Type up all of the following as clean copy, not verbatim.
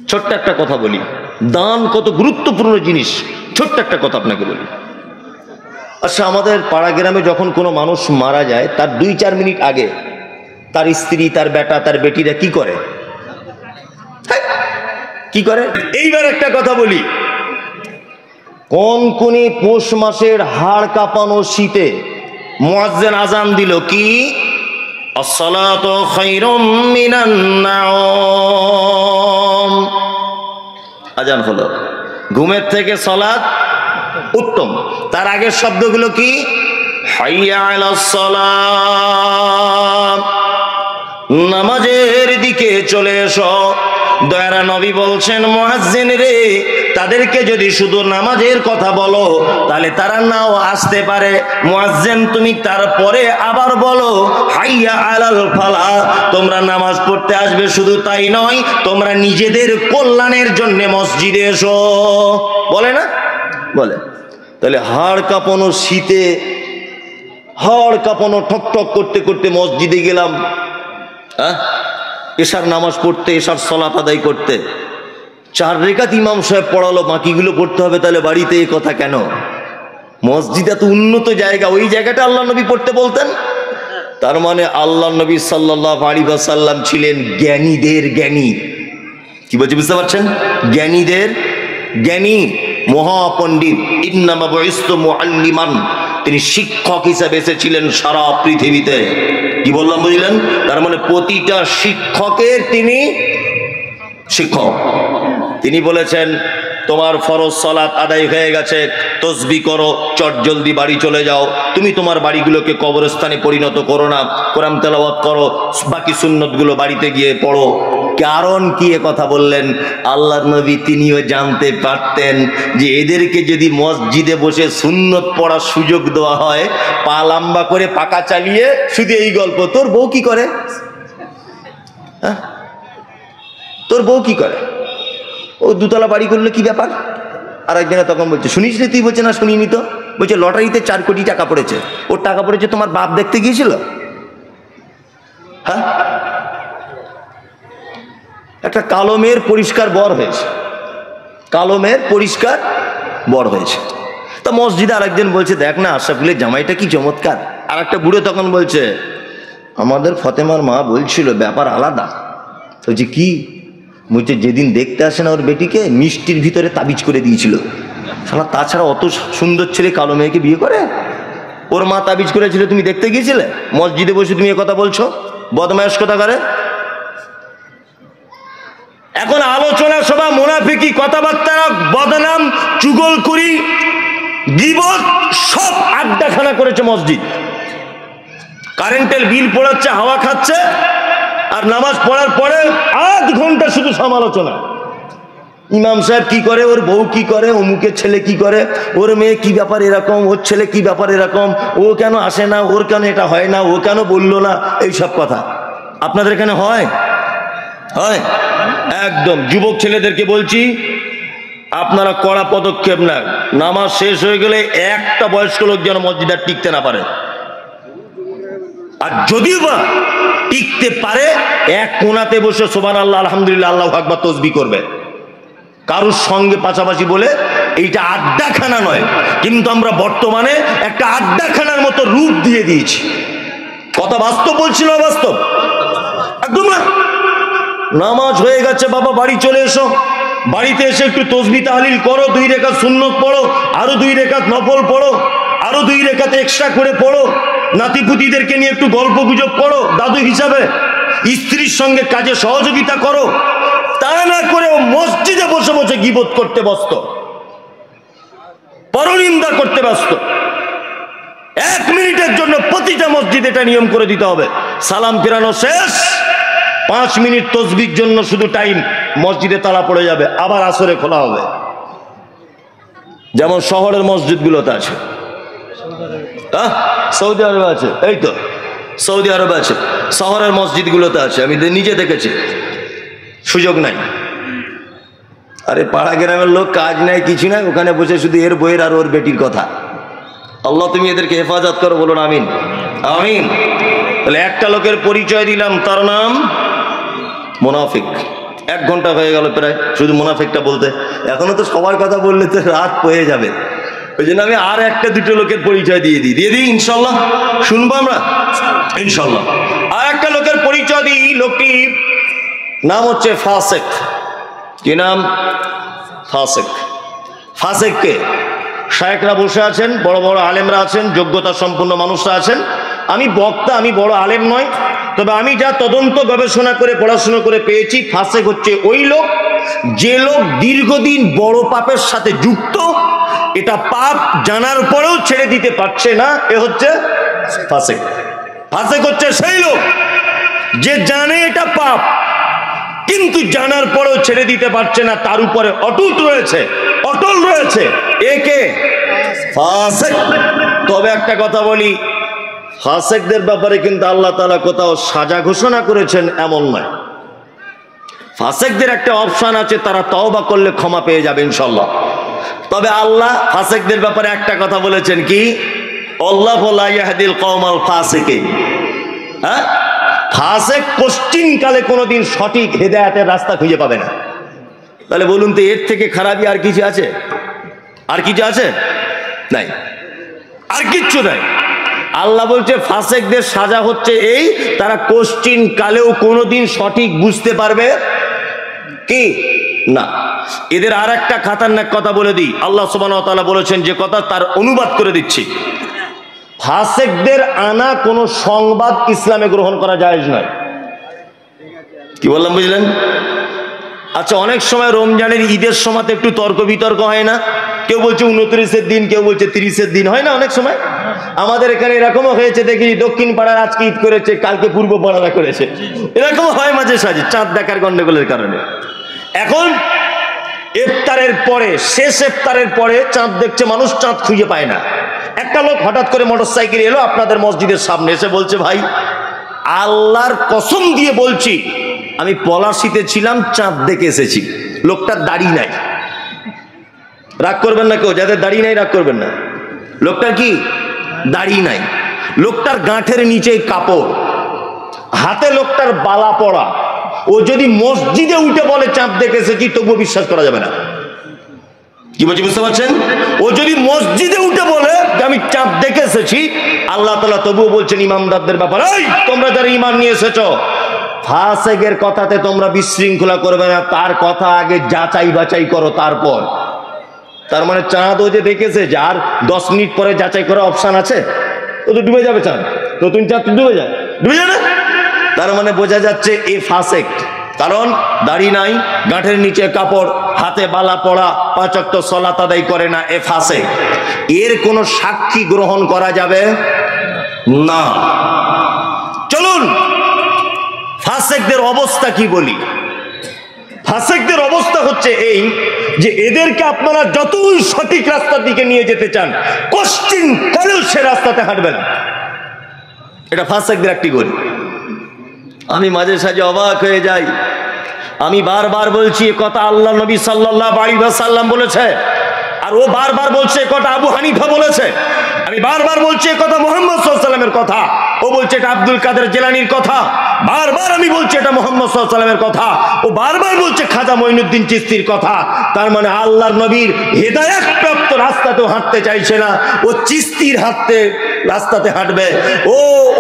ছোট্ট একটা কথা বলি, দান কত গুরুত্বপূর্ণ জিনিস। ছোট্ট একটা কথা আপনাকে বলি। আচ্ছা, আমাদের পাড়া গ্রামে যখন কোনো মানুষ মারা যায় তার 2-4 মিনিট আগে তার স্ত্রী, তার বেটা, তার বেটিরা কি করে? কি করে? এইবার একটা কথা বলি, কোন পৌষ মাসের হাড় কাঁপানো শীতে মুয়াজ্জিন আজান দিল কি? আসসালাতু খায়রুম মিনান নাওম। আজান হলো, ঘুমের থেকে সালাত উত্তম। তার আগের শব্দগুলো কি? হাইয়া আলাস সালাম, নামাজের দিকে চলে এসো। দয়ারা নবী বলছেন, মুয়াজ্জিন রে, তাদেরকে যদি শুধু নামাজের কথা বলো তাহলে তারা নাও আসতে পারে। মুয়াজ্জিন তুমি তারপরে আবার বলো হাইয়া আলাল ফালাহ, তোমরা নামাজ পড়তে আসবে। শুধু তাই নয়, তোমরা নিজেদের কল্যাণের জন্য মসজিদে এসো। বলে না? বলে। তাহলে হাড় কাঁপানো শীতে, হাড় কাঁপানো ঠক ঠক করতে করতে মসজিদে গেলাম, এশার নামাজ পড়তে, এশার সালাত আদায় করতে। 4 রেকাত ইমাম সাহেব পড়ালো, বাকিগুলো পড়তে হবে। তাহলে বাড়িতে এই কথা কেন? মসজিদ এত উন্নত জায়গা, ওই জায়গাটা আল্লাহ নবী পড়তে বলতেন। তার মানে আল্লাহ নবী সাল্লাল্লাহু আলাইহি ওয়াসাল্লাম ছিলেন জ্ঞানীদের জ্ঞানী। কি বলছি বুঝতে পারছেন? জ্ঞানীদের জ্ঞানী, মহাপণ্ডিত। ইন্নামা বুইসতু মুআল্লিমান, তিনি শিক্ষক হিসেবে এসেছিলেন সারা পৃথিবীতে। কি বললাম বুঝলেন? তার মানে প্রতিটা শিক্ষকের তিনি শিক্ষক। তিনি বলেছেন, তোমার ফরজ সালাত আদায় হয়ে গেছে, তসবিহ করো, চট জলদি বাড়ি চলে যাও। তুমি তোমার বাড়িগুলোকে কবরস্থানে পরিণত করো না, কোরআন তেলাওয়াত করো, বাকি সুন্নতগুলো বাড়িতে গিয়ে পড়ো। কারণ কি এ কথা বললেন? আল্লাহর নবী তিনিও জানতে পারতেন যে এদেরকে যদি মসজিদে বসে সুন্নত পড়ার সুযোগ দেওয়া হয়, পা লম্বা করে পাকা চালিয়ে শুধু এই গল্প, তোর বউ কি করে? হ্যাঁ, তোর বউ কি করে? ও 2তলা বাড়ি করলো, কি ব্যাপার? আর একজনে তখন বলছে, শুনিস নি? তুই বলছে না শুনিনি তো। বলছে লটারিতে 4 কোটি টাকা পড়েছে। ওর টাকা পড়েছে, তোমার বাপ দেখতে গিয়েছিল? হ্যাঁ, একটা কালো মেয়ের পরিষ্কার বর হয়েছে, কালো মেয়ের পরিষ্কার বর হয়েছে। তা মসজিদে আরেকজন বলছে, দেখ না আশরাফুলের জামাইটা কি চমৎকার। আর একটা বুড়ো তখন বলছে, আমাদের ফতেমার মা বলছিল ব্যাপার আলাদা। বলছে কি? বলছে যেদিন দেখতে আসে না ওর বেটিকে, মিষ্টির ভিতরে তাবিজ করে দিয়েছিল। শালা, তাছাড়া অত সুন্দর ছেলে কালো মেয়েকে বিয়ে করে? ওর মা তাবিজ করেছিল, তুমি দেখতে গিয়েছিলে? মসজিদে বসে তুমি এ কথা বলছো, বদমায়েশ কথা করে। এখন আলোচনা সভা, মুনাফিকি কথাবার্তা, বদনাম, চুগলখড়ি, গীবত সব আড্ডাখানা করেছে মসজিদ। কারেন্টের বিল পড়াচ্ছে, হাওয়া খাচ্ছে, আর নামাজ পড়ার পরে 8 ঘন্টা শুধু সমালোচনা। ইমাম সাহেব কি করে, ওর বউ কি করে, অমুকের ছেলে কি করে, ওর মেয়ে কি ব্যাপার এরকম, ওর ছেলে কি ব্যাপার এরকম, ও কেন আসে না, ওর কেন এটা হয় না, ও কেন বললো না, এইসব কথা আপনাদের এখানে হয়? হয় একদম। যুবক ছেলেদেরকে বলছি, আপনারা কড়া পদক্ষেপ নেন। নামাজ শেষ হয়ে গেলে একটা বয়স্ক লোক যেন মসজিদে টিকতে না পারে। আর যদিও বা টিকতে পারে, এক কোণাতে বসে সুবহানাল্লাহ, আলহামদুলিল্লাহ, আল্লাহু আকবার তাসবিহ করবে, কারোর সঙ্গে পাশাপাশি। বলে এইটা আড্ডাখানা নয়, কিন্তু আমরা বর্তমানে একটা আড্ডাখানার মতো রূপ দিয়ে দিয়েছি। কথা বাস্তব বলছি না? বাস্তব একদম না। নামাজ হয়ে গেছে, বাবা বাড়ি চলে এসো। বাড়িতে এসে একটু তসবিহ তাহলিল করো, 2 রেকাত সুন্নত পড়ো, আরো 2 রেকাত নফল পড়ো, আরো 2 রেকাত এক্সট্রা করে পড়ো। নাতিপুতিদেরকে নিয়ে একটু গল্প গুজব করো দাদু হিসাবে। স্ত্রীর সঙ্গে কাজে সহযোগিতা করো। তা না করে ও মসজিদে বসে বসে গীবত করতে ব্যস্ত, পরনিন্দা করতে ব্যস্ত। 1 মিনিটের জন্য প্রতিটা মসজিদে এটা নিয়ম করে দিতে হবে। সালাম ফেরানো শেষ, 5 মিনিট তসবিহর জন্য শুধু টাইম, মসজিদে তালা পড়ে যাবে, আবার আসরে খোলা হবে। যেমন শহরের মসজিদগুলোতে আছে, সৌদি আরবে আছে, এই তো সৌদি আরবে আছে, শহরের মসজিদগুলোতে আছে, আমি নিজে দেখেছি। সুযোগ নাই। আরে পাড়া গ্রামের লোক, কাজ নাই কিছু নাই, ওখানে বসে শুধু এর বইয়ের আর ওর বেটির কথা। আল্লাহ তুমি এদেরকে হেফাজত করো, বলুন আমিন আমিন। তাহলে একটা লোকের পরিচয় দিলাম, তার নাম মুনাফিক। 1 ঘন্টা হয়ে গেল প্রায় শুধু মুনাফিকটা বলতে। এখনো তো সবার কথা বললে তো রাত হয়ে যাবে, ওই জন্য আমি আর 1-2 লোকের পরিচয় দিয়ে দিই ইনশাল্লাহ। শুনবো আমরা ইনশাল্লাহ। আর একটা লোকের পরিচয় দিই, লোকটি নাম হচ্ছে ফাসেক। কি নাম? ফাসেক। ফাসেককে শায়েখরা বসে আছেন, বড় বড় আলেমরা আছেন, যোগ্যতা সম্পন্ন মানুষরা আছেন। আমি বক্তা, আমি বড় আলেম নয়, তবে আমি যা তদন্ত গবেষণা করে পড়াশোনা করে পেয়েছি, ফাসেক হচ্ছে ওই লোক যে লোক দীর্ঘদিন বড় পাপের সাথে যুক্ত, এটা পাপ জানার পরেও ছেড়ে দিতে পারছে না, এ হচ্ছে ফাসেক। ফাসেক হচ্ছে সেই লোক যে জানে এটা পাপ কিন্তু জানার পরেও ছেড়ে দিতে পারছে না, তার উপরে অটুট রয়েছে, অটল রয়েছে, একে ফাসেক। তবে একটা কথা বলি, ফাসেকদের ব্যাপারে কিন্তু আল্লাহ তাআলা কোথাও সাজা ঘোষণা করেছেন এমন নয়। ফাসেকদের একটা অপশন আছে, তারা তওবা করলে ক্ষমা পেয়ে যাবে ইনশাআল্লাহ। তবে আল্লাহ ফাসেকদের ব্যাপারে একটা কথা বলেছেন, কি? আল্লাহু লা ইয়াহদিল কওমাল ফাসিকিন। হ্যাঁ, ফাসেক কোশ্চিনকালে কোনোদিন সঠিক হেদায়েতের রাস্তা খুঁজে পাবে না। তাহলে বলুন তো, এর থেকে খারাপই আর কিছু আছে? আর কিছু আছে? নাই, আর কিচ্ছু নাই। আল্লাহ বলছে ফাসেকদের সাজা হচ্ছে এই, তারা কোশ্চিন কালেও কোনোদিন সঠিক বুঝতে পারবে কি না। এদের আর একটা খাতারনাক কথা বলে দিই। আল্লাহ সুবহানাহু ওয়া তাআলা বলেছেন যে কথা, তার অনুবাদ করে দিচ্ছি। ফাসেকদের আনা কোনো সংবাদ ইসলামে গ্রহণ করা জায়েজ নয়। কি বললাম বুঝলেন? আচ্ছা, অনেক সময় রমজানের ঈদের সময় একটু তর্ক বিতর্ক হয় না? কেউ বলছে 29-এর দিন, কেউ বলছে 30-এর দিন, হয় না অনেক সময়? আমাদের এখানে এরকমও হয়েছে, দেখি দক্ষিণ পাড়ার আজকে ঈদ করেছে, কালকে পূর্ব পাড়ারা করেছে, এরকম হয় মাঝে সাঝে চাঁদ দেখার গন্ডগোলের কারণে। এখন ইফতারের পরে, শেষ ইফতারের পরে চাঁদ দেখছে মানুষ, চাঁদ খুঁজে পায় না। একটা লোক হঠাৎ করে মোটরসাইকেল এলো আপনাদের মসজিদের সামনে, এসে বলছে, ভাই আল্লাহর কসম দিয়ে বলছি আমি পলাশিতে ছিলাম, চাঁদ দেখে এসেছি। লোকটার দাড়ি নাই। রাগ করবেন না কেউ, যাদের দাড়ি নাই রাগ করবেন না। লোকটার কি দাড়ি নাই, লোকটার গাঁঠের নিচে কাপড়, হাতে লোকটার বালা পড়া। ও যদি মসজিদে উঠে বলে চাঁদ দেখে এসেছি, তবুও বিশ্বাস করা যাবে না। কি বলছি বুঝতে পারছেন? ও যদি মসজিদে উঠে বলে আমি চাঁদ দেখে এসেছি, আল্লাহ তাআলা তবুও বলছেন ইমানদারদের ব্যাপারে, এই তোমরা যারা ঈমান নিয়ে এসেছো, ফাসেকের কথাতে তোমরা বিশৃঙ্খলা করবে না, তার কথা আগে যাচাই বাছাই করো তারপর। তার মানে চাঁদ ও যে দেখেছে, যার 10 মিনিট পরে যাচাই করার অপশন আছে, ও তো ডুবে যাবে চাঁদ, নতুন চাঁদ ডুবে যায়, ডুবে যায় না? তার মানে বোঝা যাচ্ছে এ ফাসেক, কারণ দাড়ি নাই, গাঁঠের নিচে কাপড়, হাতে বালা পড়া, 5 ওয়াক্ত সালাত আদায় করে না, এ ফাসেক। এর কোনো সাক্ষী গ্রহণ করা যাবে না। চলুন ফাসেকদের অবস্থা কি বলি। ফাসেকদের অবস্থা হচ্ছে এই যে এদেরকে আপনারা যতই সঠিক রাস্তার দিকে নিয়ে যেতে চান, কোশ্চিন কালেও সে রাস্তাতে হাঁটবে না। এটা ফাসেকদের একটি গুণ। আমি মাঝে সাঝে অবাক হয়ে যাই। আমি বারবার বলছি এ কথা আল্লাহ নবী সাল্লাল্লাহু আলাইহি ওয়াসাল্লাম বলেছে, আর ও বারবার বলছে এ কথা আবু হানিফা বলেছে। আমি বারবার বলছি এ কথা মুহাম্মদ সাল্লাল্লাহু আলাইহি ওয়াসাল্লামের কথা, ও বলছে এটা আব্দুল কাদের জিলানীর কথা। বারবার আমি বলছি এটা মুহাম্মদ সাল্লাল্লাহু আলাইহি ওয়াসাল্লামের কথা, ও বারবার বলছে খাজা মঈনুদ্দিন চিশতির কথা। তার মানে আল্লাহর নবীর হেদায়েত প্রাপ্ত রাস্তাতেও হাঁটতে চাইছে না, ও চিশতির রাস্তাতে হাঁটবে, ও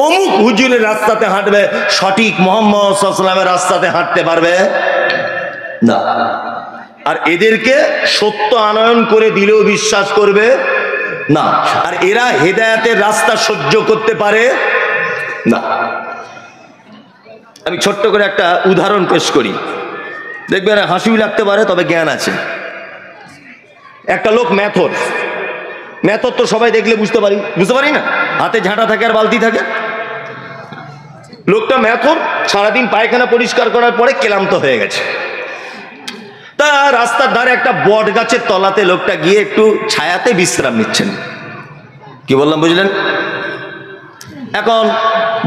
অমুক হুজুরের রাস্তাতে হাঁটবে, সঠিক মুহাম্মদ সাল্লাল্লাহু আলাইহি ওয়াসাল্লামের রাস্তাতে হাঁটতে পারবে না। আর এদেরকে সত্য আনয়ন করে দিলেও বিশ্বাস করবে না, আর এরা হেদায়েতের রাস্তা সহ্য করতে পারে না। আমি ছোট্ট করে একটা উদাহরণ পেশ করি, দেখবেন হাসিও লাগতে পারে, তবে জ্ঞান আছে। একটা লোক মেথর তো সবাই দেখলে বুঝতে পারি না, হাতে ঝাঁটা থাকে আর বালতি থাকে। লোকটা মেথর, সারাদিন পায়খানা পরিষ্কার করার পরে ক্লান্ত হয়ে গেছে। তা রাস্তার ধারে একটা বট গাছের তলাতে লোকটা গিয়ে একটু ছায়াতে বিশ্রাম নিচ্ছেন। কি বললাম বুঝলেন? এখন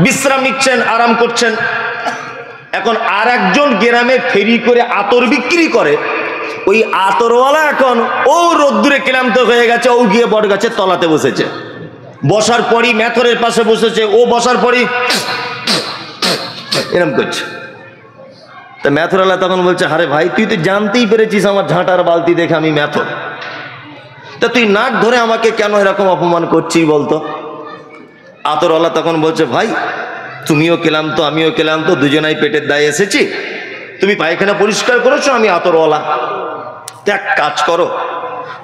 বিশ্রাম নিচ্ছেন, আরাম করছেন। এখন আর একজন গ্রামে ফেরি করে আতর বিক্রি করে, ওই আতরওয়ালা এখন ও রোদ্দুরে ক্লান্ত হয়ে গেছে, ও গিয়ে বট গাছের তলাতে বসেছে। বসার পরই মেথরের পাশে বসেছে, ও বসার পরই এরম করছে। তা মেথরওয়ালা তখন বলছে, আরে ভাই তুই তো জানতেই পেরেছিস আমার ঝাঁটার বালতি দেখে আমি মেথর, তা তুই নাক ধরে আমাকে কেন এরকম অপমান করছিস বলতো? আতরওয়ালা তখন বলছে, ভাই তুমিও ক্লান্ত আমিও ক্লান্ত, দুজনাই পেটের দায়ে এসেছি, তুমি পায়খানা পরিষ্কার করেছো, আমি আতরওয়ালা, এক কাজ করো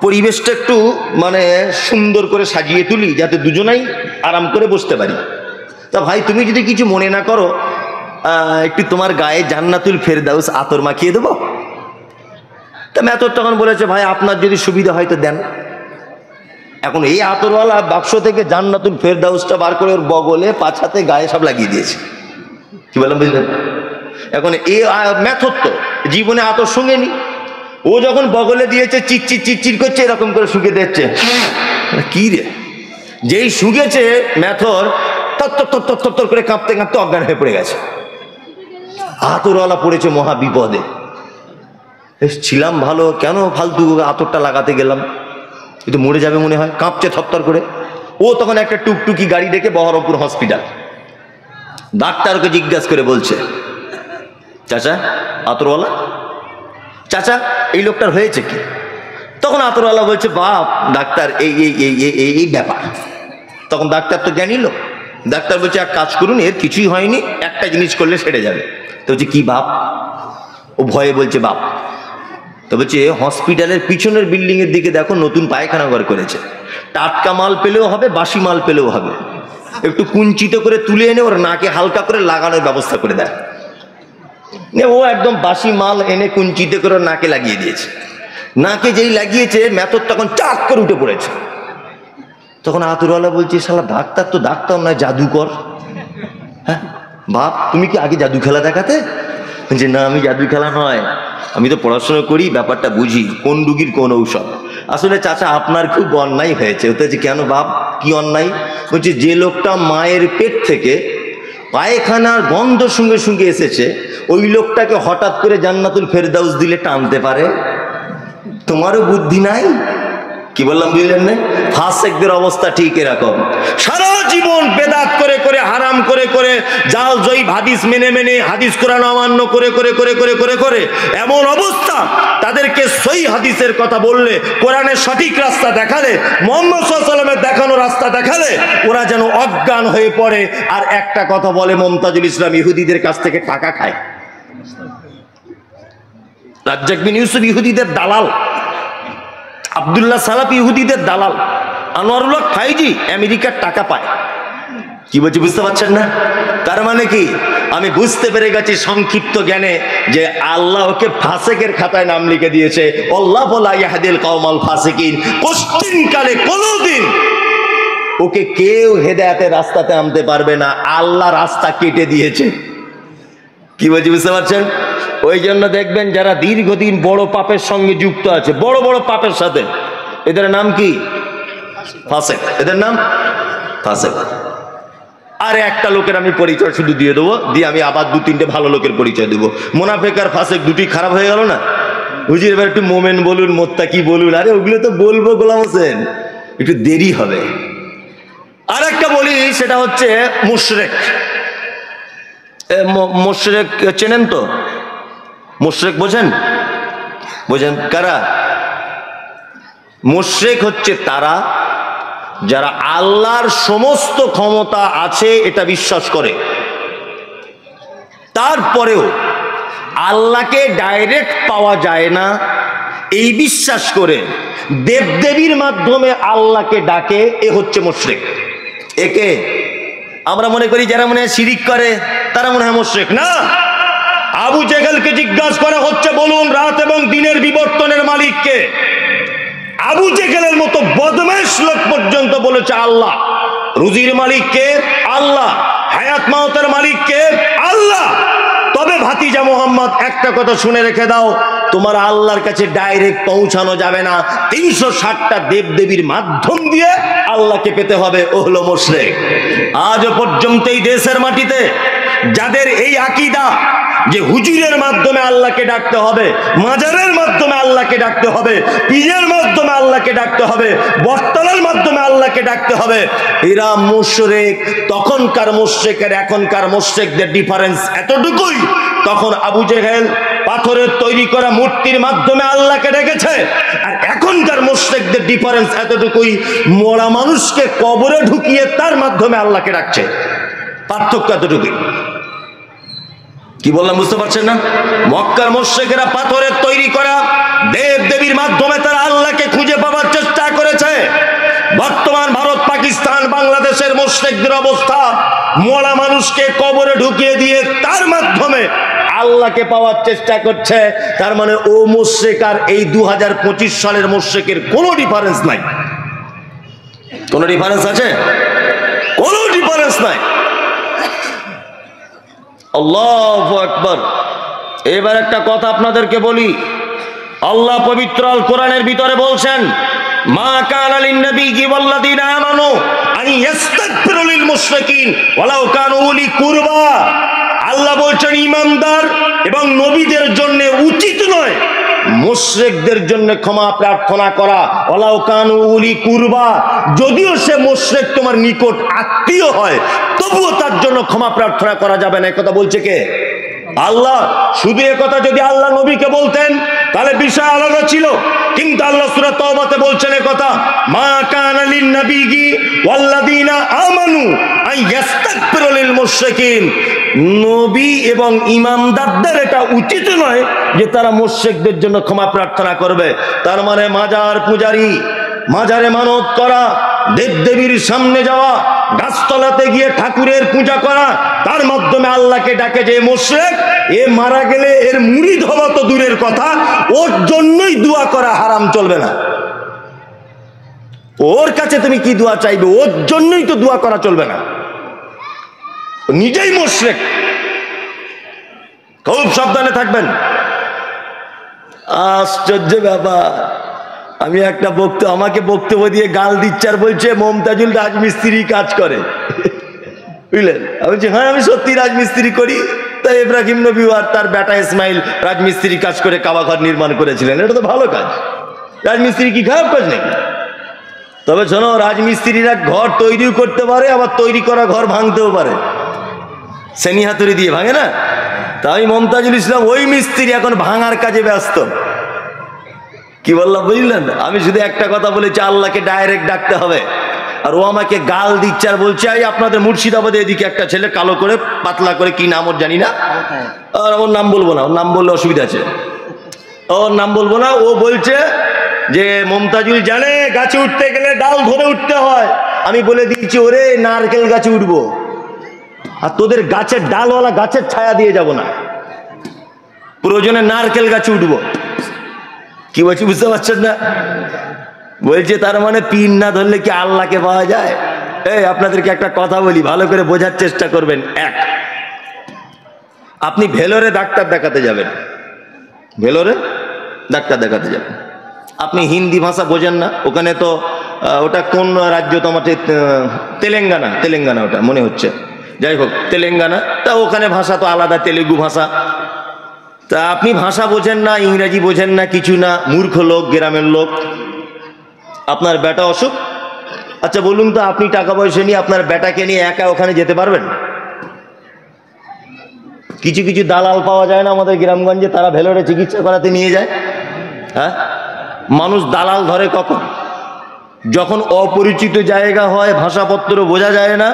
পরিবেশটা একটু মানে সুন্দর করে সাজিয়ে তুলি যাতে দুজনাই আরাম করে বসতে পারি। তা ভাই তুমি যদি কিছু মনে না করো একটু তোমার গায়ে জান্নাতুল ফেরদাউস আতর মাখিয়ে দেবো। তা মেথর তখন বলেছে, ভাই আপনার যদি সুবিধা হয় তো দেন। এখন এই আতরওয়ালা বাক্স থেকে জান্নাতুল ফেরদাউসটা বার করে ওর বগলে পাছাতে গায়ে সব লাগিয়ে দিয়েছে। কি বললাম বুঝলেন? এখন এই মেথর তো জীবনে আতর শুঙেনি, ও যখন বগলে দিয়েছে চিচ্চির চিচ্চির করছে, এরকম করে শুকে দিচ্ছে। কি রে, যেই শুকেছে মেথর তত্তর করে কাঁপতে কাঁপতে অজ্ঞান হয়ে পড়ে গেছে। আতরওয়ালা পড়েছে মহা বিপদে। ছিলাম ভালো, কেন ফালতু আতরটা লাগাতে গেলাম, কিন্তু মরে যাবে মনে হয়, কাঁপছে থরথর করে। ও তখন একটা টুকটুকি গাড়ি ডেকে বহরমপুর হসপিটাল, ডাক্তারকে জিজ্ঞাসা করে বলছে, চাচা আতরওয়ালা, চাচা এই লোকটার হয়েছে কি? তখন আতরওয়ালা বলছে, বাপ ডাক্তার এই এই এই এই এই ব্যাপার। তখন ডাক্তার তো জ্ঞানী লোক, ডাক্তার বলছে, এক কাজ করুন, এর কিছুই হয়নি, একটা জিনিস করলে সেরে যাবে। তো বলছে, কি বাপ? ও ভয়ে বলছে, বাপ তো বলছে, হসপিটালের পিছনের বিল্ডিং এর দিকে দেখো নতুন পায়খানা ঘর করেছে, টাটকা মাল পেলেও হবে বাসি মাল পেলেও হবে, একটু কুঞ্চিত করে তুলে এনে ওর নাকে হালকা করে লাগানোর ব্যবস্থা করে দেয়। ও একদম বাসি মাল এনে কুঞ্চিত করে নাকে লাগিয়ে দিয়েছে। নাকে যেই লাগিয়েছে মেথর তখন চাক করে উঠে পড়েছে। তখন আতরওয়ালা বলছে, শালা ডাক্তার তো ডাক্তার নয় জাদুকর। হ্যাঁ বাপ, তুমি কি আগে জাদু খেলা দেখাতে? যে না আমি জাদু খেলা নয়, আমি তো পড়াশোনা করি, ব্যাপারটা বুঝি, কোন রুগীর কোন ঔষধ। আসলে চাচা আপনার খুব অন্যায় হয়েছে। বলছে, কেন বাপ কি অন্যায়? বলছে, যে লোকটা মায়ের পেট থেকে পায়খানার গন্ধ সঙ্গে সঙ্গে এসেছে, ওই লোকটাকে হঠাৎ করে জান্নাতুল ফেরদাউস দিলে টানতে পারে? তোমারও বুদ্ধি নাই। কি বললাম বুঝলেন না? ফাসেকদের অবস্থা ঠিক এরকম, সারা জীবন বেদাত করে করে হারাম করে করে জাল জয়ীব হাদিস মেনে মেনে হাদিস কোরআন অমান্য করে করে করে করে করে করে এমন অবস্থা, তাদেরকে সহি হাদিসের কথা বললে, কোরআনের সঠিক রাস্তা দেখালে, মুহাম্মদ সাল্লাল্লাহু আলাইহি ওয়াসাল্লামের দেখানো রাস্তা দেখালে ওরা যেন অজ্ঞান হয়ে পড়ে। আর একটা কথা বলে, মুমতাজুল ইসলাম ইহুদিদের কাছ থেকে টাকা খায়। রাজ্জাক বিন ইউসুফ ইহুদিদের দালাল, আব্দুল্লাহ সালাফ ইহুদিদের দালাল, আনোয়ারুল্লাহ ফাইজি আমেরিকার টাকা পায়। কি বলছি বুঝতে পারছেন না? তার মানে কি, আমি বুঝতে পেরে গেছি সংক্ষিপ্ত জ্ঞানে যে আল্লাহ ওকে ফাসেকের খাতায় নাম লিখে দিয়েছে। আল্লাহ লা ইয়াহদিল কওমাল ফাসিকিন, কোশ্চিনকালে কোনোদিন ওকে কেউ হেদায়েতের রাস্তাতে আনতে পারবে না, আল্লাহ রাস্তা কেটে দিয়েছে। কি বলছি বুঝতে পারছেন? ওই জন্য দেখবেন যারা দীর্ঘদিন বড় পাপের সঙ্গে যুক্ত আছে, বড় বড় পাপের সাথে, এদের নাম কি? ফাসেক। এদের নাম ফাসেক। আর একটা লোকের আমি পরিচয় শুধু দিয়ে দেবো, দিয়ে আমি আবার দু তিনটে ভালো লোকের পরিচয় দেবো। মুনাফিক আর ফাসেক দুটি খারাপ হয়ে গেল না? হুজুর এবার একটু মোমেন বলুন, মোত্তাকি বলুন। আরে ওগুলো তো বলবো গোলাম হোসেন, একটু দেরি হবে। আর একটা বলি, সেটা হচ্ছে মুশরিক। মুশরিক চেনেন তো? মুশরিক বোঝেন? বোঝেন কারা? মুশরিক হচ্ছে তারা যারা আল্লাহর সমস্ত ক্ষমতা আছে এটা বিশ্বাস করে, তারপরেও আল্লাহকে ডাইরেক্ট পাওয়া যায় না এই বিশ্বাস করে দেবদেবীর মাধ্যমে আল্লাহকে ডাকে, এ হচ্ছে মুশরিক। একে আমরা মনে করি যারা মনে হয় শিরিক করে তারা মনে হয় মুশরিক। না, আবু জেহেলকে জিজ্ঞাসা করা হচ্ছে, বলুন রাত এবং দিনের বিবর্তনের মালিক কে? আবু জেহেলের মতো বদমেশ লোক পর্যন্ত বলেছে আল্লাহ। রুজির মালিক কে? আল্লাহ। হায়াত মাউতের মালিক কে? আল্লাহ। তবে ভাতিজা মোহাম্মদ একটা কথা শুনে রেখে দাও, তোমার আল্লাহর কাছে ডাইরেক্ট পৌঁছানো যাবে না, 360টা দেবদেবীর মাধ্যম দিয়ে আল্লাহকে পেতে হবে। ও হলো মুশরিক। আজ পর্যন্ত এই দেশের মাটিতে যাদের এই আকীদা, যে হুজুরের মাধ্যমে আল্লাহকে ডাকতে হবে, মাজারের মাধ্যমে আল্লাহকে ডাকতে হবে, পীরের মাধ্যমে আল্লাহকে ডাকতে হবে, বটতলার মাধ্যমে আল্লাহকে ডাকতে হবে, এরা মুশরিক। তখনকার মুশরিকের এখনকার মুশরিকদের ডিফারেন্স এতটুকুই, তখন আবু জেহেল পাথরের তৈরি করা মূর্তির মাধ্যমে আল্লাহকে ডেকেছে, আর এখনকার মুশরিকদের ডিফারেন্স এতটুকুই, মরা মানুষকে কবরে ঢুকিয়ে তার মাধ্যমে আল্লাহকে ডাকছে। পার্থক্য এতটুকুই। কি বললাম বুঝতে পারছেন না? মক্কার মুশরিকেরা পাথরের তৈরি করা দেব দেবীর মাধ্যমে তারা আল্লাহকে খুঁজে পাওয়ার চেষ্টা করেছে। বর্তমান ভারত, পাকিস্তান, বাংলাদেশের মুশরিকদের অবস্থা, মরা মানুষকে কবরে ঢুকিয়ে দিয়ে তার মাধ্যমে আল্লাহকে পাওয়ার চেষ্টা করছে। তার মানে ও মুশরিক আর এই 2025 সালের মুশরিকের কোনো ডিফারেন্স নাই। কোনো ডিফারেন্স আছে? কোনো ডিফারেন্স নাই। আল্লাহু আকবার। এবার একটা কথা আপনাদেরকে বলি, আল্লাহ পবিত্র আল কোরআনের ভিতরে বলছেন, মা কানা লিন নবিয়্যি ওয়াল্লাযীনা আমানু আন ইস্তাগফিরু লিল মুশরিকিন ওয়ালাউ কানু উলি কুরবা। আল্লাহ বলছেন ঈমানদার এবং নবীদের জন্য উচিত নয় মুশরিকদের জন্য ক্ষমা প্রার্থনা করা, ওয়ালাউ কানু উলি কুরবা, যদিও সে মুশরিক তোমার নিকট আত্মীয় হয় তবুও তার জন্য ক্ষমা প্রার্থনা করা যাবে না। কথা বলছে কে? আল্লাহ। শুধু কথা যদি আল্লাহ নবীকে বলতেন তাহলে বিষয় আলাদা ছিল, কিন্তু আল্লাহ সূরা তাওবাতে বলছেন কথা, মা কানা লিন নবিয়্যি ওয়াল্লাযীনা আমানু আন ইস্তাগফিরু লিল মুশরিকিন। নবী এবং ইমানদারদের এটা উচিত নয় যে তারা মুশরিকদের জন্য ক্ষমা প্রার্থনা করবে। তার মানে মাজার পূজারী, মাজারে মানত করা, দেবদেবীর সামনে যাওয়া, গাছতলাতে গিয়ে ঠাকুরের পূজা করা, তার মাধ্যমে আল্লাহকে ডাকে যে মুশরিক, এ মারা গেলে এর মুরিদ হওয়া তো দূরের কথা, ওর জন্যই দোয়া করা হারাম, চলবে না। ওর কাছে তুমি কি দোয়া চাইবে? ওর জন্যই তো দোয়া করা চলবে না, নিজেই মুশরিক। খুব সাবধানে থাকবেন। আশ্চর্য ব্যাপার, আমি একটা আমাকে বক্তব্য দিয়ে গাল দিচ্ছে আর বলছে মমতাজুল রাজমিস্ত্রি কাজ করে, বুঝলেন? আমি বলছি হ্যাঁ আমি সত্যি রাজমিস্ত্রি করি। তাই ইব্রাহিম নবী আর তার বেটা ইসমাইল রাজমিস্ত্রি কাজ করে কাবা ঘর নির্মাণ করেছিলেন, এটা তো ভালো কাজ। রাজমিস্ত্রি কি খারাপ কাজ নাকি? তবে শোনো, রাজমিস্ত্রিরা ঘর তৈরিও করতে পারে, আবার তৈরি করা ঘর ভাঙতেও পারে, সেনি হাতুড়ি দিয়ে ভাঙে না? তাই মমতাজুল ইসলাম ওই মিস্ত্রি, এখন ভাঙার কাজে ব্যস্ত। কি বললাম বুঝলেন? আমি শুধু একটা কথা বলেছি, আল্লাহকে ডাইরেক্ট ডাকতে হবে, আর ও আমাকে গাল দিচ্ছে আর বলছে এই আপনাদের মুর্শিদাবাদে এদিকে একটা ছেলে কালো করে পাতলা করে, কি নাম ওর জানি না, আর ওর নাম বলবো না, ওর নাম বললে অসুবিধা আছে, ওর নাম বলবো না। ও বলছে যে মমতাজুল জানে গাছে উঠতে গেলে ডাল ধরে উঠতে হয়। আমি বলে দিচ্ছি ওরে নারকেল গাছে উঠবো, আর তোদের গাছের ডালওয়ালা গাছের ছায়া দিয়ে যাব না, প্রয়োজনে নারকেল গাছে উঠবো। কি বলছি বুঝতে পারছেন না? বলছে তার মানে পীর না ধরলে কি আল্লাহকে পাওয়া যায়? এই আপনাদেরকে একটা কথা বলি, ভালো করে বোঝার চেষ্টা করবেন। এক, আপনি ভেলোরে ডাক্তার দেখাতে যাবেন, ভেলোরে ডাক্তার দেখাতে যাবেন, আপনি হিন্দি ভাষা বোঝেন না, ওখানে তো ওটা কোন রাজ্য তো আমার তেলেঙ্গানা, তেলেঙ্গানা ওটা মনে হচ্ছে, যাই হোক তেলেঙ্গানা, তা ওখানে ভাষা তো আলাদা, তেলেগু ভাষা। তা আপনি ভাষা বোঝেন না, ইংরেজি বোঝেন না, কিছু না, মূর্খ লোক, গ্রামের লোক, আপনার বেটা অসুখ। আচ্ছা বলুন তো, আপনি টাকা পয়সা নিয়ে আপনার বেটাকে নিয়ে একা ওখানে যেতে পারবেন? কিছু কিছু দালাল পাওয়া যায় না আমাদের গ্রামগঞ্জে, তারা ভেলোরে চিকিৎসা করাতে নিয়ে যায়। হ্যাঁ, মানুষ দালাল ধরে কখন? যখন অপরিচিত জায়গা হয়, ভাষাপত্র বোঝা যায় না,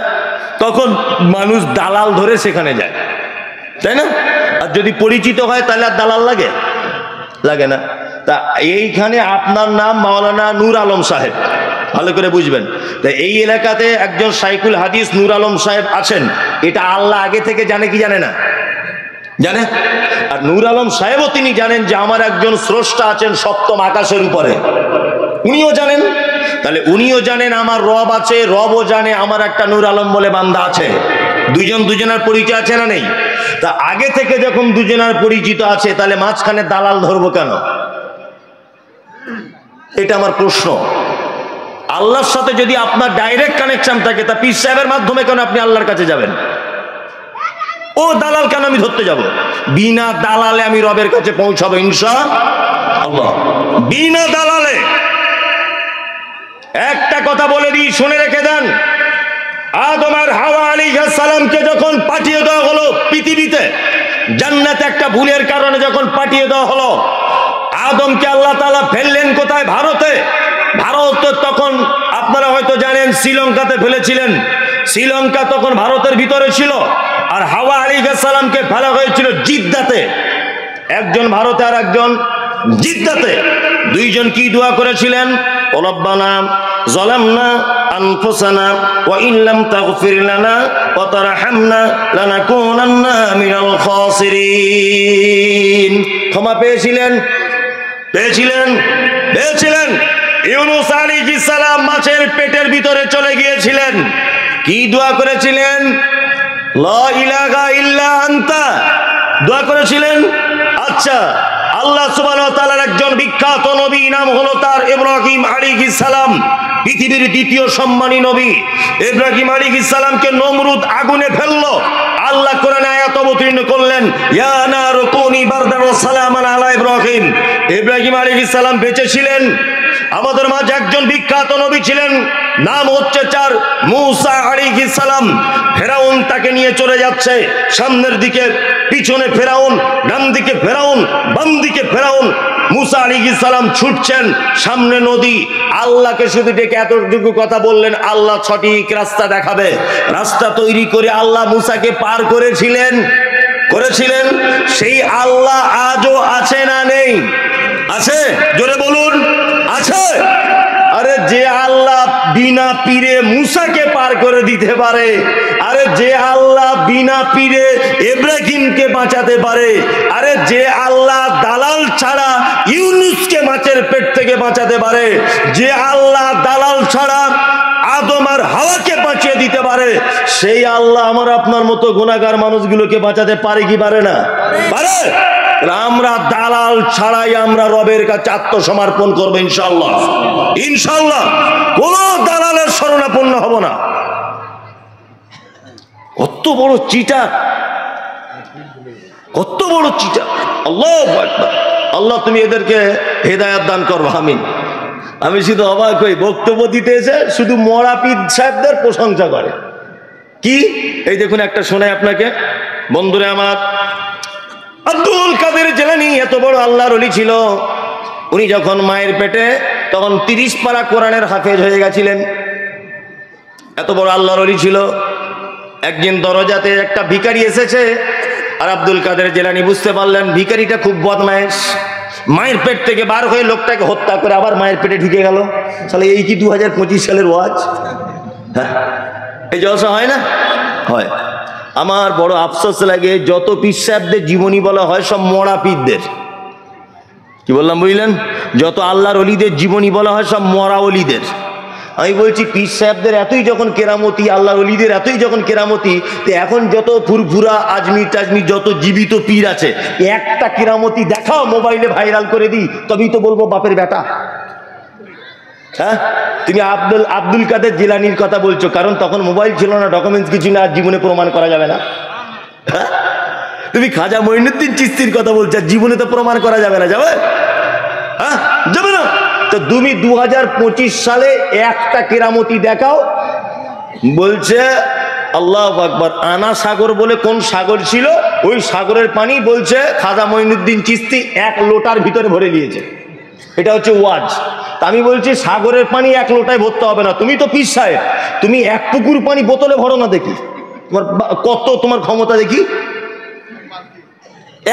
তখন মানুষ দালাল ধরে সেখানে যায়, তাই না? আর যদি পরিচিত হয় তাহলে আর দালাল লাগে? লাগে না। তা এইখানে আপনার নাম মাওলানা নূর আলম সাহেব, ভালো করে বুঝবেন। তাই এই এলাকাতে একজন শাইখুল হাদিস নূর আলম সাহেব আছেন, এটা আল্লাহ আগে থেকে জানে কি জানে না? জানে। আর নূর আলম সাহেবও তিনি জানেন যে আমার একজন স্রষ্টা আছেন সপ্তম আকাশের উপরে, উনিও জানেন। তাহলে উনিও জানেন আমার রব আছে, রবও জানে আমার একটা নূর আলম বলে বান্দা আছে। দুজন দুজনের পরিচয় আছে না নেই? তা আগে থেকে যখন দুজনের পরিচিত আছে, তাহলে মাঝখানে দালাল ধরবো কেন? এটা আমার প্রশ্ন। আল্লাহর সাথে যদি আপনার ডাইরেক্ট কানেকশন থাকে, তা পীর সাহেবের মাধ্যমে কেন আপনি আল্লাহর কাছে যাবেন? ও দালাল কেন আমি ধরতে যাব? বিনা দালালে আমি রবের কাছে পৌঁছাবো ইনশাআল্লাহ, বিনা দালালে। একটা কথা বলে দিই, শুনে রেখে দেন, আদম আর হাওয়া আলাইহিস সালামকে যখন পাঠিয়ে দেওয়া হলো পৃথিবীতে, জান্নাতে একটা ভুলের কারণে যখন পাঠিয়ে দেওয়া হলো, আদমকে আল্লাহ তাআলা ফেললেন কোথায়? ভারতে। ভারত তখন আপনারা হয়তো জানেন শ্রীলঙ্কাতে ফেলেছিলেন, শ্রীলঙ্কা তখন ভারতের ভিতরে ছিল। আর হাওয়া আলাইহিস সালামকে ফেলা হয়েছিল জিদ্দাতে, একজন ভারতে আর একজন জিদ্দাতে। দুইজন কি দোয়া করেছিলেন? রব্বানা যালামনা আনফুসানা ওয়া ইন লাম তাগফির লানা ওয়া তারহামনা লানাকুনান্না মিনাল খাসিরিন। ক্ষমা পেয়েছিলেন, পেয়েছিলেন, পেয়েছিলেন। ইউনূস আলাইহিস সালাম মাছের পেটের ভিতরে চলে গিয়েছিলেন, কি দোয়া করেছিলেন? লা ইলাহা ইল্লা আনতা দোয়া করেছিলেন। আচ্ছা, আল্লাহ সুবহানাহু ওয়া তাআলার একজন বিখ্যাত নবী, নাম হলো তার ইব্রাহিম আলাইহিস সালাম, পৃথিবীর দ্বিতীয় সম্মানী নবী। ইব্রাহিম আলাইহিস সালামকে নমরুদ আগুনে ফেললো, আল্লাহ কোরআনে আয়াত অবতীর্ণ করলেন, ইয়া নারু কুনি বারদান ওয়া সালামান আলা ইব্রাহিম। ইব্রাহিম আলাইহিস সালাম বেঁচে ছিলেন। আমাদের মাঝে একজন বিখ্যাত নবী ছিলেন, নাম হচ্ছে তার মূসা আলাইহিস সালাম। ফেরাউন তাকে নিয়ে চলে যাচ্ছে, সামনের দিকে পিছনে ফেরাউন, ডান দিকে ফেরাউন, বাম দিকে ফেরাউন। মূসা আলাইহিস সালাম ছুটছেন, সামনে নদী। আল্লাহকে শুধু ডেকে এতটুকু কথা বললেন, আল্লাহ সঠিক রাস্তা দেখাবে। রাস্তা তৈরি করে আল্লাহ মূসাকে পার করেছিলেন, করেছিলেন। সেই আল্লাহ আজও আছে না নেই? আছে, জোরে বলুন, আছে। আরে যে আল্লাহ বিনা পীরে মূসাকে পার করে দিতে পারে, আরে যে আল্লাহ বিনা পীরে ইব্রাহিমকে বাঁচাতে পারে, আরে যে আল্লাহ দালাল ছাড়া ইউনূসকে মাছের পেট থেকে বাঁচাতে পারে, যে আল্লাহ দালাল ছাড়া আদম আর হাওয়াকে বাঁচিয়ে দিতে পারে, সেই আল্লাহ আমার আপনার মতো গুনাহগার মানুষগুলোকে বাঁচাতে পারে কি পারে না? পারে। আমরা দালাল ছাড়াই আমরা রবের কাছে আত্মসমর্পণ করবো ইনশাআল্লাহ, ইনশাআল্লাহ। কোন দালালের শরণাপন্ন হব না। কত বড় চিটার, কত বড় চিটার! আল্লাহু আকবার। আল্লাহ তুমি এদেরকে হেদায়েত দান করো, আমিন। আমি শুধু অবাক হই, বক্তব্য দিতে এসে শুধু মরা পীর সাহেবদের প্রশংসা করে। কি এই দেখুন, একটা শোনাই আপনাকে বন্ধুরা আমার। আব্দুল কাদের জিলানী এত বড় আল্লাহর ওলি ছিল, উনি যখন মায়ের পেটে তখন 30 পারা কোরআনের হাফেজ হয়ে গেছিলেন। এত বড় আল্লাহর ওলি ছিল। একদিন দরজাতে একটা ভিখারি এসেছে, আর আব্দুল কাদের জিলানী বুঝতে পারলেন ভিখারিটা খুব বদমায়েশ। মায়ের পেট থেকে বার হয়ে লোকটাকে হত্যা করে আবার মায়ের পেটে ঢুকে গেল। তাহলে এই কি 2025 সালের ওয়াজ? হ্যাঁ, এই জলসা হয় না? হয়। আমার বড় আফসোস লাগে, যত পীর সাহেবদের জীবনী বলা হয় সব মরা পীরদের। কি বললাম বুঝলেন? যত আল্লাহর ওলিদের জীবনী বলা হয় সব মরা ওলিদের। আমি বলছি পীর সাহেবদের এতই যখন কেরামতি, আল্লাহর ওলিদের এতই যখন কেরামতি, তো এখন যত ফুরফুরা আজমির টাজমির যত জীবিত পীর আছে, একটা কেরামতি দেখাও, মোবাইলে ভাইরাল করে দিই, তবেই তো বলবো বাপের বেটা। হ্যাঁ, তুমি আব্দুল কাদের জিলানীর কথা বলছো, কারণ তখন মোবাইল ছিল না, ডকুমেন্টস কিছু না, জীবনে প্রমাণ করা যাবে না। হ্যাঁ, তুমি খাজা মঈনুদ্দিন চিশতির কথা বলছো, জীবনে তো প্রমাণ করা যাবে না, যাবে? হ্যাঁ, যাবে না। তো তুমি 2025 সালে একটা কেরামতি দেখাও। বলছে আল্লাহু আকবার, আনা সাগর বলে কোন সাগর ছিল, ওই সাগরের পানি বলছে খাজা মঈনুদ্দিন চিশতি 1 লোটার ভিতরে ভরে নিয়েছে। এটা হচ্ছে ওয়াজ। তা আমি বলছি সাগরের পানি 1 লোটায় ভরতে হবে না, তুমি তো পীর সাহেব, তুমি 1 পুকুর পানি বোতলে ভরো না, দেখি তোমার কত তোমার ক্ষমতা, দেখি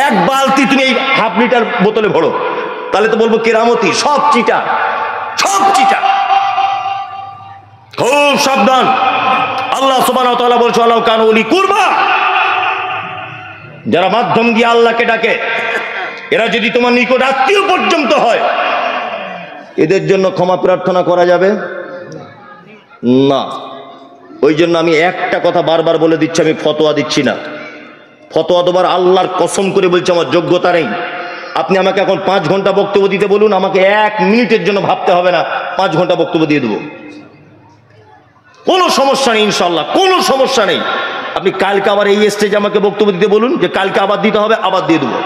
1 বালতি তুমি এই ½ লিটার বোতলে ভরো, তাহলে তো বলবো কেরামতি। সব চিটা, সব চিটা। খুব সাবধান। আল্লাহ সুবহানাহু ওয়া তাআলা বলছে আল্লাহ কান ওলি কুরবা, যারা মাধ্যম দিয়ে আল্লাহকে ডাকে, এরা যদি তোমার নিকট আত্মীয় পর্যন্ত হয়, এদের জন্য ক্ষমা প্রার্থনা করা যাবে না। ওই জন্য আমি একটা কথা বারবার বলে দিচ্ছি, আমি ফতোয়া দিচ্ছি না। ফতোয়া দেবার আল্লাহর কসম করে বলছি আমার যোগ্যতা নেই। আপনি আমাকে এখন 5 ঘন্টা বক্তব্য দিতে বলুন, আমাকে 1 মিনিটের জন্য ভাবতে হবে না, 5 ঘন্টা বক্তব্য দিয়ে দেবো, কোনো সমস্যা নেই ইনশাআল্লাহ, কোনো সমস্যা নেই। আপনি কালকে আবার এই স্টেজে আমাকে বক্তব্য দিতে বলুন যে কালকে আবার দিতে হবে, আবার দিয়ে দেবো।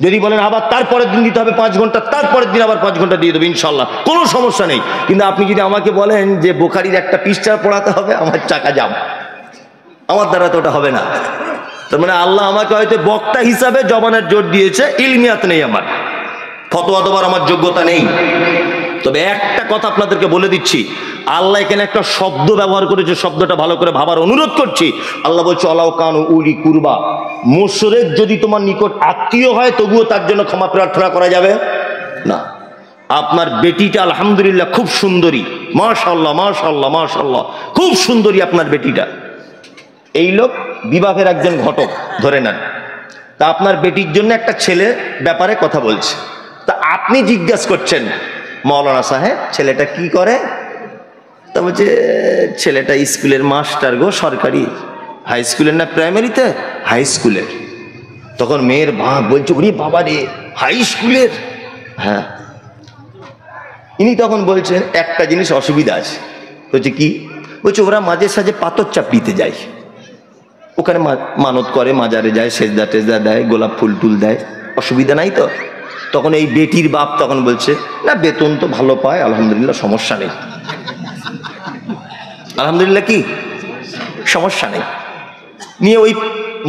যদি বলেন আবার তারপরের দিন দিতে হবে 5 ঘন্টা, তারপরের দিন আবার 5 ঘন্টা দিয়ে দেবো ইনশাল্লাহ, কোনো সমস্যা নেই। কিন্তু আপনি যদি আমাকে বলেন যে বুখারীর একটা পৃষ্ঠা পড়াতে হবে, আমার চাকা যাম, আমার দ্বারা তো ওটা হবে না। তার মানে আল্লাহ আমাকে হয়তো বক্তা হিসাবে জবানের জোর দিয়েছে, ইলমিয়াত নেই, আমার ফতোয়া দেওয়ার আমার যোগ্যতা নেই। তবে একটা কথা আপনাদেরকে বলে দিচ্ছি, আল্লাহ এখানে একটা শব্দ ব্যবহার করেছে, শব্দটা ভালো করে ভাবার অনুরোধ করছি। আল্লাহ বলছে আলাউ কানু উলি কুরবা, মুশরিক যদি তোমার নিকট আত্মীয় হয় তবুও তার জন্য ক্ষমা প্রার্থনা করা যাবে না। আপনার বেটিটা আলহামদুলিল্লাহ খুব সুন্দরী, মাশাআল্লাহ মাশাআল্লাহ মাশাআল্লাহ, খুব সুন্দরী আপনার বেটিটা। এই লোক বিবাহের একজন ঘটক ধরে নেন, তা আপনার বেটির জন্য একটা ছেলে ব্যাপারে কথা বলছে। তা আপনি জিজ্ঞাসা করছেন মৌলানা সাহেব ছেলেটা কি করে? তা বলছে ছেলেটা স্কুলের মাস্টার গো, সরকারি হাই স্কুলের না প্রাইমারিতে, হাই স্কুলের। তখন মেয়ের বাপ বলছে ওরে বাবা রে, হাই স্কুলের? হ্যাঁ। ইনি তখন বলছেন একটা জিনিস অসুবিধা আছে। বলছে কি? বলছে ওরা মাঝে সাঝে পাথর চাপ দিতে যায়, ওখানে মানত করে, মাজারে যায়, সেজদা টেজদা দেয়, গোলাপ ফুল টুল দেয়, অসুবিধা নাই তো? তখন এই বেটির বাপ তখন বলছে না বেতন তো ভালো পায়, আলহামদুলিল্লাহ সমস্যা নেই। আলহামদুলিল্লাহ কি সমস্যা নেই। নিয়ে ওই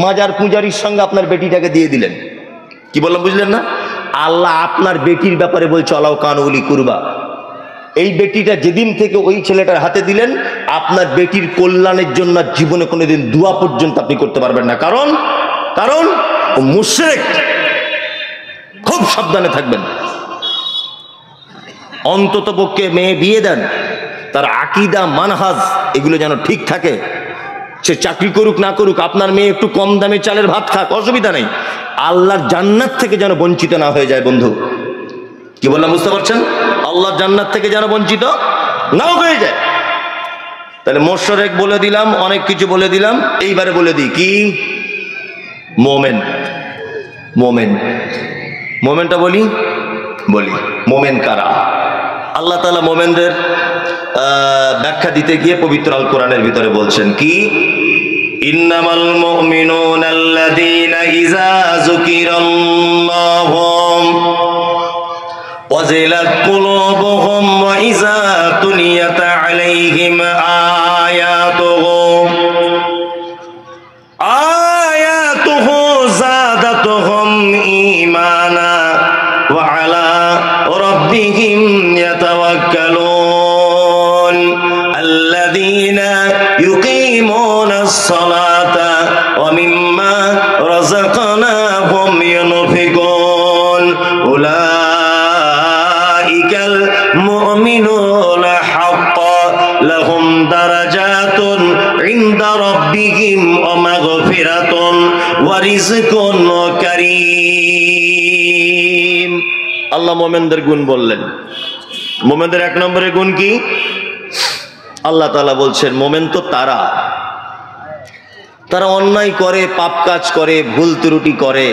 মাজার পূজারির সঙ্গে আপনার বেটিটাকে দিয়ে দিলেন। কি বললাম বুঝলেন না? আল্লাহ আপনার বেটির ব্যাপারে বলছে আলাউ কানুলি কুরবা। এই বেটিটা যেদিন থেকে ওই ছেলেটার হাতে দিলেন, আপনার বেটির কল্যাণের জন্য জীবনে কোনোদিন দোয়া পর্যন্ত আপনি করতে পারবেন না। কারণ কারণ ও মুশরিক। খুব সাবধানে থাকবেন। অন্তত পক্ষে মেয়ে বিয়ে দেন, তার আকীদা মানহাজ এগুলো যেন ঠিক থাকে। সে চাকরি করুক না করুক, আপনার মেয়ে একটু কম দামে চালের ভাত খাক, অসুবিধা নেই। আল্লাহর জান্নাত থেকে যেন বঞ্চিত না হয়ে যায়। বন্ধু কি বললাম বুঝতে পারছেন? আল্লাহর জান্নাত থেকে যেন বঞ্চিত নাও হয়ে যায়। তাহলে মুশরিক বলে দিলাম, অনেক কিছু বলে দিলাম, এইবারে বলে দিই কি মোমেন। মোমেন মোমেনটা বলি মোমেন কারা? আল্লাহ তাআলা মোমেনদের ব্যাখ্যা দিতে গিয়ে পবিত্র আল কোরআনের ভিতরে বলছেন কি ইন্নামাল মুমিনুনা আল্লাযীনা ইযা যুকিরাল্লাহু ওয়াজিলাত কুলুবুহুম ওয়া ইযা তুলিয়াত আলাইহিম আয়াতুহু যাদাতুহুম ঈমানা ওয়া আলা রাব্বিহিম ইয়াতাওয়াক্কালুন আল্লাযীনা ইউকিমুনাস সালাতা ওয়া মিম্মা রাযাকনাহুম ইউনফিকুন উলাইকাল মুমিনুনা হাক্কান লাহুম দারাজাতুন ইনদা রাব্বিহিম ওয়া মাগফিরাতুন ওয়া রিজকুন কারীম। আল্লাহ মুমিনদের গুণ বললেন। মুমিনদের 1 নম্বরের গুণ কি? আল্লাহ তাআলা বলছেন মুমিন তো তারা অন্যায় করে, পাপ কাজ করে, ভুল ত্রুটি করে,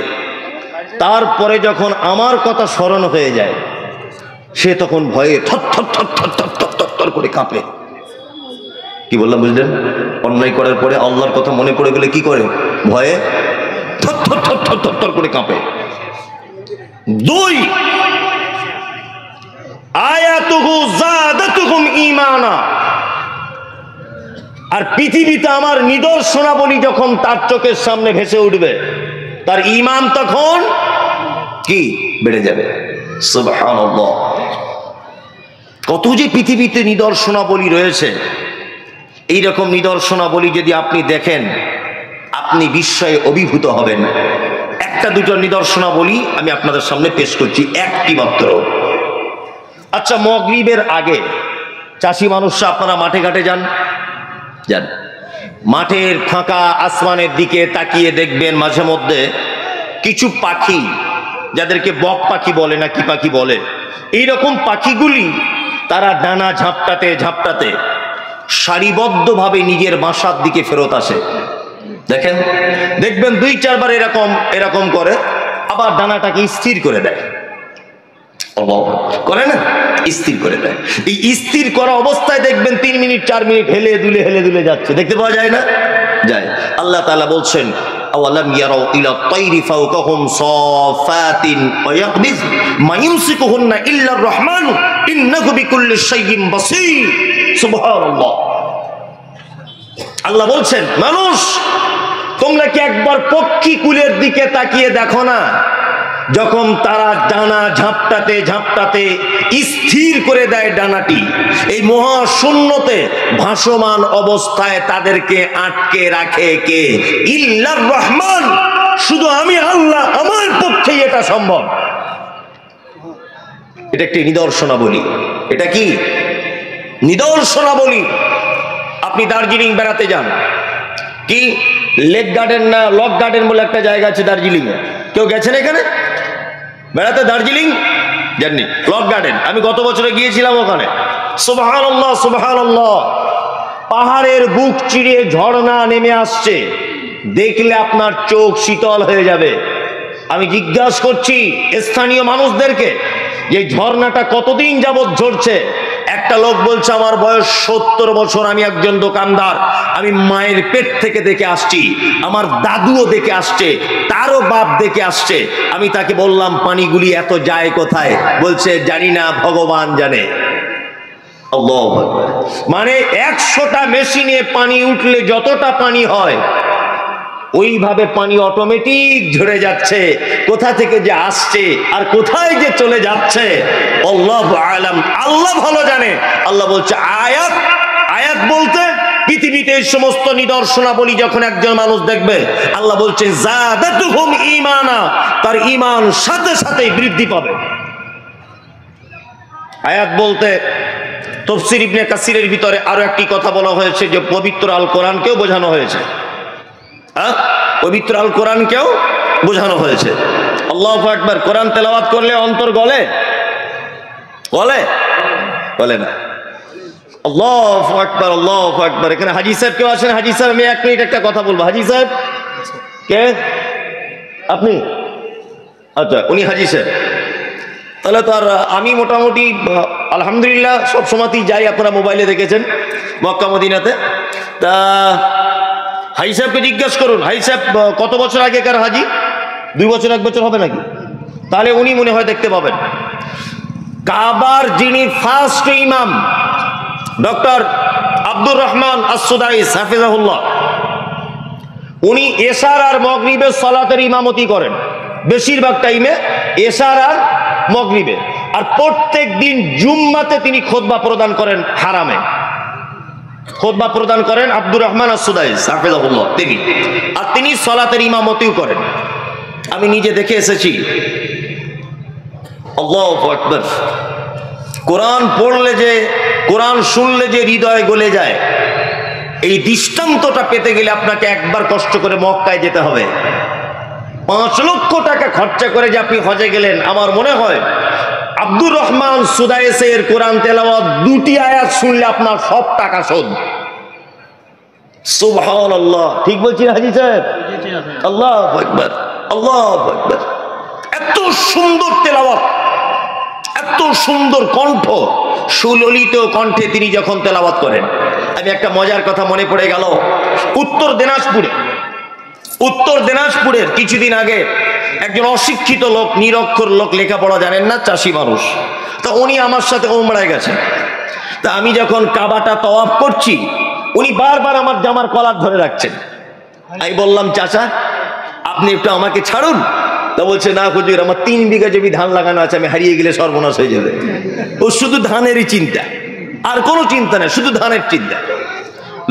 তারপরে যখন আমার কথা স্মরণ হয়ে যায় সে তখন ভয়ে থর করে কাঁপে। কি বললাম বুঝলেন? অন্যায় করার পরে আল্লাহর কথা মনে পড়ে গেলে কি করে? ভয়ে থর করে কাঁপে। 2 আয়াতুহু যাদাতুহুম ঈমানা। আর পৃথিবীতে আমার নিদর্শনাবলী যখন তার চোখের সামনে ভেসে উঠবে, তার ঈমান তখন কি বেড়ে যাবে। সুবহানাল্লাহ। কত যে পৃথিবীতে নিদর্শনাবলী রয়েছে। এই রকম নিদর্শনাবলী যদি আপনি দেখেন, আপনি বিস্ময়ে অভিভূত হবেন। একটা দুটো নিদর্শনাবলী আমি আপনাদের সামনে পেশ করছি, একটি মাত্র। আচ্ছা, মাগরিবের আগে চাষি মানুষরা আপনারা মাঠে ঘাটে যান। মাঠের ফাঁকা আসমানের দিকে তাকিয়ে দেখবেন মাঝে মধ্যে কিছু পাখি, যাদেরকে বক পাখি বলে না কি পাখি বলে, এইরকম পাখিগুলি তারা ডানা ঝাপটাতে ঝাপটাতে সারিবদ্ধভাবে নিজের বাসার দিকে ফেরত আসে। দেখবেন 2-4 বার এরকম করে, আবার ডানাটাকে স্থির করে দেয়। করে না? স্থির করে দেয়। এই স্থির করা অবস্থায় দেখবেন 3 মিনিট 4 মিনিট হেলে দুলে যাচ্ছে, দেখতে পাওয়া যায় না? যায়। আল্লাহ তাআলা বলছেন আওয়ালাম ইয়ারাউ ইলা তাইরি ফাওকাহুম সাফাতিন ওয়া ইয়াকবিজ মা ইউমসিকুহুন্না ইল্লার রহমান ইন্নাহু বিকুল্লি শাইইন বাসীর। সুবহানাল্লাহ। আল্লাহ বলছেন মানুষ তোমরা কি একবার পক্ষী কুলের দিকে তাকিয়ে দেখো না, যখন তারা ডানা ঝাপটাতে ঝাপটাতে স্থির করে দেয় ডানাটি, এই মহাশূন্যতে ভাসমান অবস্থায় তাদেরকে আটকে রাখে কে? ইল্লার রহমান, শুধু আমি আল্লাহ, আমার পক্ষেই এটা সম্ভব। এটা একটি নিদর্শনাবলী। এটা কি নিদর্শনাবলী? আপনি দার্জিলিং বেড়াতে যান, কি লেক গার্ডেন না লক গার্ডেন বলে একটা জায়গা আছে দার্জিলিং এ, কেউ গেছেন এখানে বেড়াতে? দার্জিলিং জাননি, লক গার্ডেন, আমি গত বছরে গিয়েছিলাম ওখানে। সুবহানাল্লাহ সুবহানাল্লাহ, পাহাড়ের বুক চিরে ঝর্ণা নেমে আসছে, দেখলে আপনার চোখ শীতল হয়ে যাবে। আমি জিজ্ঞাসা করছি স্থানীয় মানুষদেরকে যে ঝর্ণাটা কতদিন যাবৎ ঝরছে। একটা লোক বলছে আমার বয়স 70 বছর, আমি একজন দোকানদার, আমি মায়ের পেট থেকে দেখে আসছি, আমার দাদুও দেখে আসছে, তারও বাপ দেখে আসছে। আমি তাকে বললাম পানিগুলি এত যায় কোথায়? বলছে জানি না, ভগবান জানে। আল্লাহু আকবার। মানে 100টা মেশিনে পানি উঠলে যতটা পানি হয়, ওইভাবে পানি অটোমেটিক ঝরে যাচ্ছে। কোথা থেকে যে আসছে আর কোথায় যে চলে যাচ্ছে আল্লাহু আলাম, আল্লাহ ভালো জানে। আল্লাহ বলছে আয়াত, আয়াত বলতে পৃথিবীতে এই সমস্ত নিদর্শনাবলী যখন একজন মানুষ দেখবে, আল্লাহ বলছে যাদাতুহুম ঈমানা, তার ঈমান সাথে সাথে বৃদ্ধি পাবে। আয়াত বলতে তাফসীর ইবনে কাসিরের ভিতরে আরো একটি কথা বলা হয়েছে যে পবিত্র আল কোরআনকেও বোঝানো হয়েছে। পবিত্র আল কোরআনকেও বোঝানো হয়েছে। আল্লাহু আকবার। কোরআন তেলাওয়াত করলে অন্তর গলে? গলে? গলে না। আল্লাহু আকবার আল্লাহু আকবার। এখানে হাজী সাহেব কেউ আছেন? হাজী সাহেব, আমি 1 মিনিট একটা কথা বলবো। হাজী সাহেব কে? আপনি? আচ্ছা, উনি হাজী সাহেব। তাহলে তো আর আমি মোটামুটি আলহামদুলিল্লাহ সব সময়তেই যাই, আপনারা মোবাইলে দেখেছেন মক্কা মদিনাতে। তা হাজী সাহেবকে জিজ্ঞাসা করুন, হাজী সাহেব কত বছর আগেকার হাজী? 2 বছর 1 বছর হবে নাকি? তাহলে উনি মনে হয় দেখতে পাবেন। কাবার যিনি ফার্স্ট ইমাম ডক্টর আব্দুর রহমান আস-সুদাইস হাফিজাহুল্লাহ, উনি এশার আর মাগরিবের সালাতের ইমামতি করেন বেশিরভাগ টাইমে, এশার আর মাগরিবে। আর প্রত্যেক দিন জুম্মাতে তিনি খুতবা প্রদান করেন হারামে, খুতবা প্রদান করেন আব্দুর রহমান আস-সুদাইস হাফিজাহুল্লাহ তিনি। আর তিনি সালাতের ইমামতিও করেন, আমি নিজে দেখে এসেছি। আল্লাহু আকবার। কোরআন পড়লে যে, কোরআন শুনলে যে হৃদয় গলে যায়, এই দৃষ্টান্তটা পেতে গেলে আপনাকে একবার কষ্ট করে মক্কায় যেতে হবে। 5 লক্ষ টাকা খরচা করে যে আপনি হজে গেলেন, আমার মনে হয় আব্দুর রহমান সুদাইসের কোরআন তেলাওয়াত 2টি আয়াত শুনলে আপনার সব টাকা শোধ। সুবহানাল্লাহ, ঠিক বলছি হাজী সাহেব? আল্লাহু আকবার আল্লাহু আকবার। এত সুন্দর তেলাওয়াত, এত সুন্দর কণ্ঠ, সুললিত কণ্ঠে তিনি যখন তেলাওয়াত করেন। আমি একটা মজার কথা মনে পড়ে গেল, উত্তর দিনাজপুরের কিছুদিন আগে একজন অশিক্ষিত লোক, নিরক্ষর লোক, লেখাপড়া জানেন না, চাষি মানুষ, তা উনি আমার সাথে ওমরায় গেছেন। তা আমি যখন কাবাটা তওয়াফ করছি, উনি বারবার আমার জামার কলার ধরে রাখছেন। আমি বললাম চাচা আপনি একটু আমাকে ছাড়ুন। তা বলছে না হুজুর, আমার 3 বিঘা জমি ধান লাগানো আছে, আমি হারিয়ে গেলে সর্বনাশ হয়ে যাবে। ও শুধু ধানেরই চিন্তা, আর কোনো চিন্তা নেই, শুধু ধানের চিন্তা।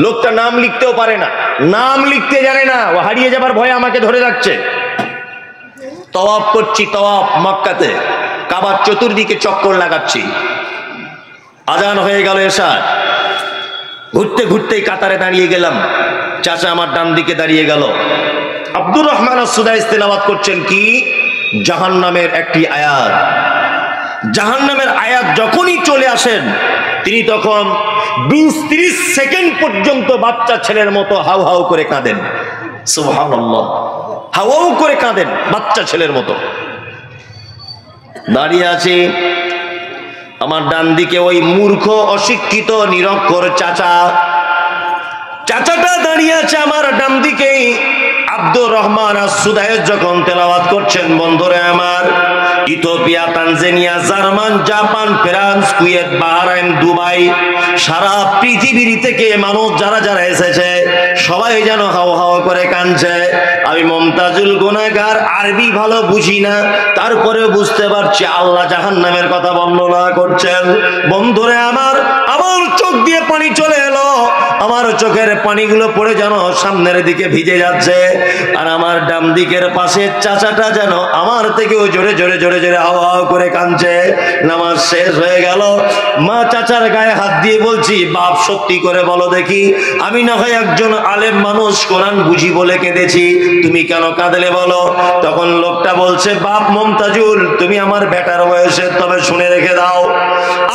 লোকটা নাম লিখতেও পারে না, নাম লিখতে জানে না, ও হারিয়ে যাবার ভয়ে আমাকে ধরে রাখছে। তওয়াফ করছি, তওয়াফ মক্কাতে, কাবার চতুর্দিকে চক্কর লাগাচ্ছি। আজান হয়ে গেল এশার, ঘুরতে ঘুরতেই কাতারে দাঁড়িয়ে গেলাম। চাচা আমার ডান দিকে দাঁড়িয়ে গেল। আব্দুর রহমান আস-সুদাইস তেলাওয়াত করছেন কি? জাহান্নামের একটি আয়াত। জাহান্নামের আয়াত যখনই চলে আসেন, তিনি তখন 20-30 সেকেন্ড পর্যন্ত বাচ্চা ছেলের মতো হাউ হাউ করে কাঁদেন। সুবহানাল্লাহ, হাউ হাউ করে কাঁদেন বাচ্চা ছেলের মতো। দাঁড়িয়ে আছে আমার ডান দিকে ওই মূর্খ, অশিক্ষিত, নিরক্ষর চাচা। চাচাটা দাঁড়িয়ে আছে আমার ডান দিকেই। আব্দুর রহমান আস-সুদাইস যখন তেলাওয়াত করছেন, বন্ধুরে আমার, Ethiopia, Tanzania, German, Japan, France, Kuwait, Bahrain, Dubai, সারা পৃথিবীর থেকে মানুষ যারা যারা এসেছে সবাই যেন হাও হাও করে কাঁদছে। আমি মমতাজুল গুনাহগার, আরবি ভালো বুঝি না, তারপরে বুঝতে পারছি আল্লাহ জাহান্নামের কথা বর্ণনা করছেন। বন্ধুরে আমার চোখ দিয়ে পানি চলে এলো, আমার চোখের পানিগুলো পড়ে যেন সামনের দিকে ভিজে যাচ্ছে। আর আমার ডান দিকের পাশে চাচাটা যেন আমার থেকেও জোরে জোরে জোরে জোরে হাওয়া করে কাঁদছে। নামাজ শেষ হয়ে গেল, মা চাচার গায়ে হাত দিয়ে বলছি, বাপ সত্যি করে বলো দেখি, আমি না হয় একজন আলেম মানুষ, কোরআন বুঝি বলে কেঁদেছি, তুমি কেন কাঁদলে বলো? তখন লোকটা বলছে, বাপ মমতাজুল, তুমি আমার বেটার বয়সে, তবে শুনে রেখে দাও,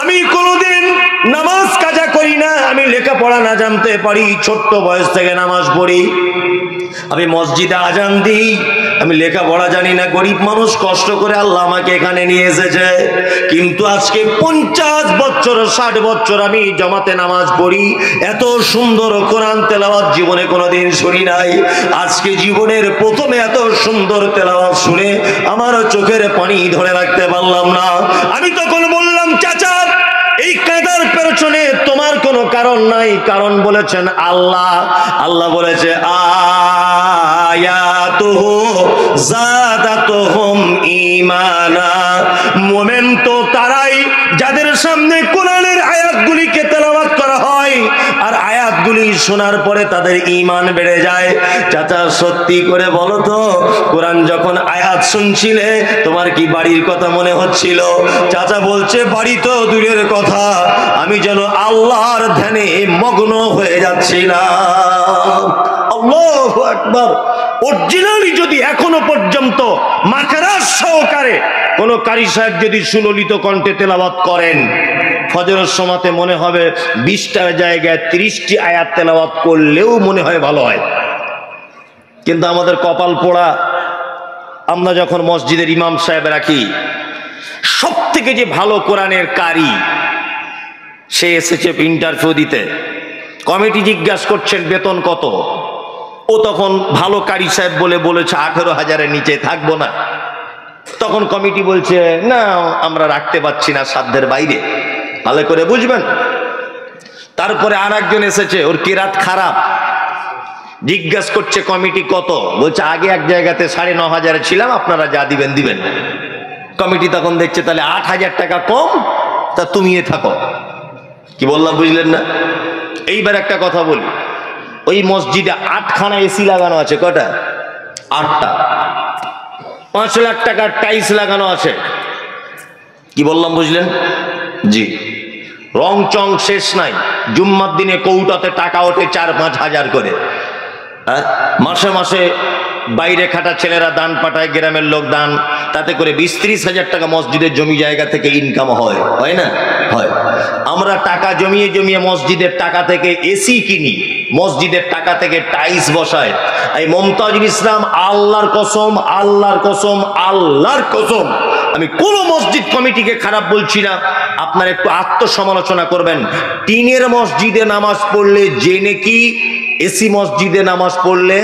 আমি কোনোদিন নামাজ কাজা করি না, আমি লেখাপড়া না জানতে পারি, ছোট্ট বয়স থেকে নামাজ পড়ি, আমি মসজিদে আজান দিই, আমি লেখাপড়া জানি না, গরিব মানুষ, কষ্ট করে আল্লাহ আমাকে এখানে নিয়ে এসেছে, কিন্তু আজকে 50 বছর 60 বছর আমি জামাতে নামাজ পড়ি, এত সুন্দর কোরআন তেলাওয়াত জীবনে কোনোদিন শুনি নাই। আজকে জীবনের প্রথমে এত সুন্দর তেলাওয়াত শুনে আমার চোখের পানি ধরে রাখতে পারলাম না। আমি তখন বললাম, চাচা, এই কাঁদার পেছনে তোমার কোনো কারণ নাই, কারণ বলেছেন আল্লাহ। আল্লাহ বলেছে, আয়াতুহু যাদাতুহুম ঈমানা, মুমিন তো তারাই যাদের সামনে কোরআনের আয়াতগুলিকে তেলাওয়াত করা হয় আর আয়াতগুলি শোনার পরে তাদের ঈমান বেড়ে যায়। চাচা সত্যি করে বলো তো, কোরআন যখন আয়াত শুনছিলে তোমার কি বাড়ির কথা মনে হচ্ছিল? চাচা বলছে, বাড়ি তো দূরের কথা, আমি যেন আল্লাহর ধ্যানে মগ্ন হয়ে যাচ্ছিলাম। আল্লাহু আকবার। অরিজিনালি যদি এখনো পর্যন্ত মাখরাজ সহকারে কোন কারি সাহেব যদি সুললিত কণ্ঠে তেলাওয়াত করেন, ফজরের সময়তে মনে হবে 20টার জায়গায় 30টি আয়াত তেলাওয়াত করলেও মনে হয় ভালো হয়। কিন্তু আমাদের কপাল পোড়া, আমরা যখন মসজিদের ইমাম সাহেব রাখি, সব থেকে যে ভালো কোরআনের কারি, সে এসেছে ইন্টারভিউ দিতে, কমিটি জিজ্ঞাসা করছেন বেতন কত, ও তখন ভালো কারি সাহেব বলে বলেছে 18,000-এর নিচে থাকবো না। তখন কমিটি বলছে, না আমরা রাখতে পারছি না, সাধ্যের বাইরে, ভালো করে বুঝবেন। তারপরে আর একজন এসেছে, ওর কিরাত খারাপ, জিজ্ঞাসা করছে কমিটি কত, বলছে আগে এক জায়গাতে 9,500-এ ছিলাম, আপনারা যা দিবেন দিবেন। কমিটি তখন দেখছে তাহলে 8,000 টাকা কম, তা তুমি থাকো। কি বললাম বুঝলেন না? এইবার একটা কথা বলি, ওই মসজিদে 8খানা এসি লাগানো আছে, কটা? 8টা। 5 লাখ টাকার টাইলস লাগানো আছে। কি বললাম বুঝলেন? জি। রং চং শেষ নাই, জুম্মার দিনে কৌটাতে টাকা ওঠে 4-5 হাজার করে। মাসে মাসে বাইরে খাটা ছেলেরা দান পাঠায়, গ্রামের লোক দান, তাতে করে 20-30 হাজার টাকা মসজিদের জমি জায়গা থেকে ইনকাম হয়, হয় না? হয়। আমরা টাকা জমিয়ে জমিয়ে মসজিদের টাকা থেকে এসি কিনি, মসজিদের টাকা থেকে টাইলস বসায়। এই মমতাজুল ইসলাম, আল্লাহর কসম, আল্লাহর কসম, আল্লাহর কসম, আমি কোন মসজিদ কমিটিকে খারাপ বলছি না, আপনারা একটু আত্মসমালোচনা করবেন। টিনের মসজিদে নামাজ পড়লে যে নাকি এসি মসজিদে নামাজ পড়লে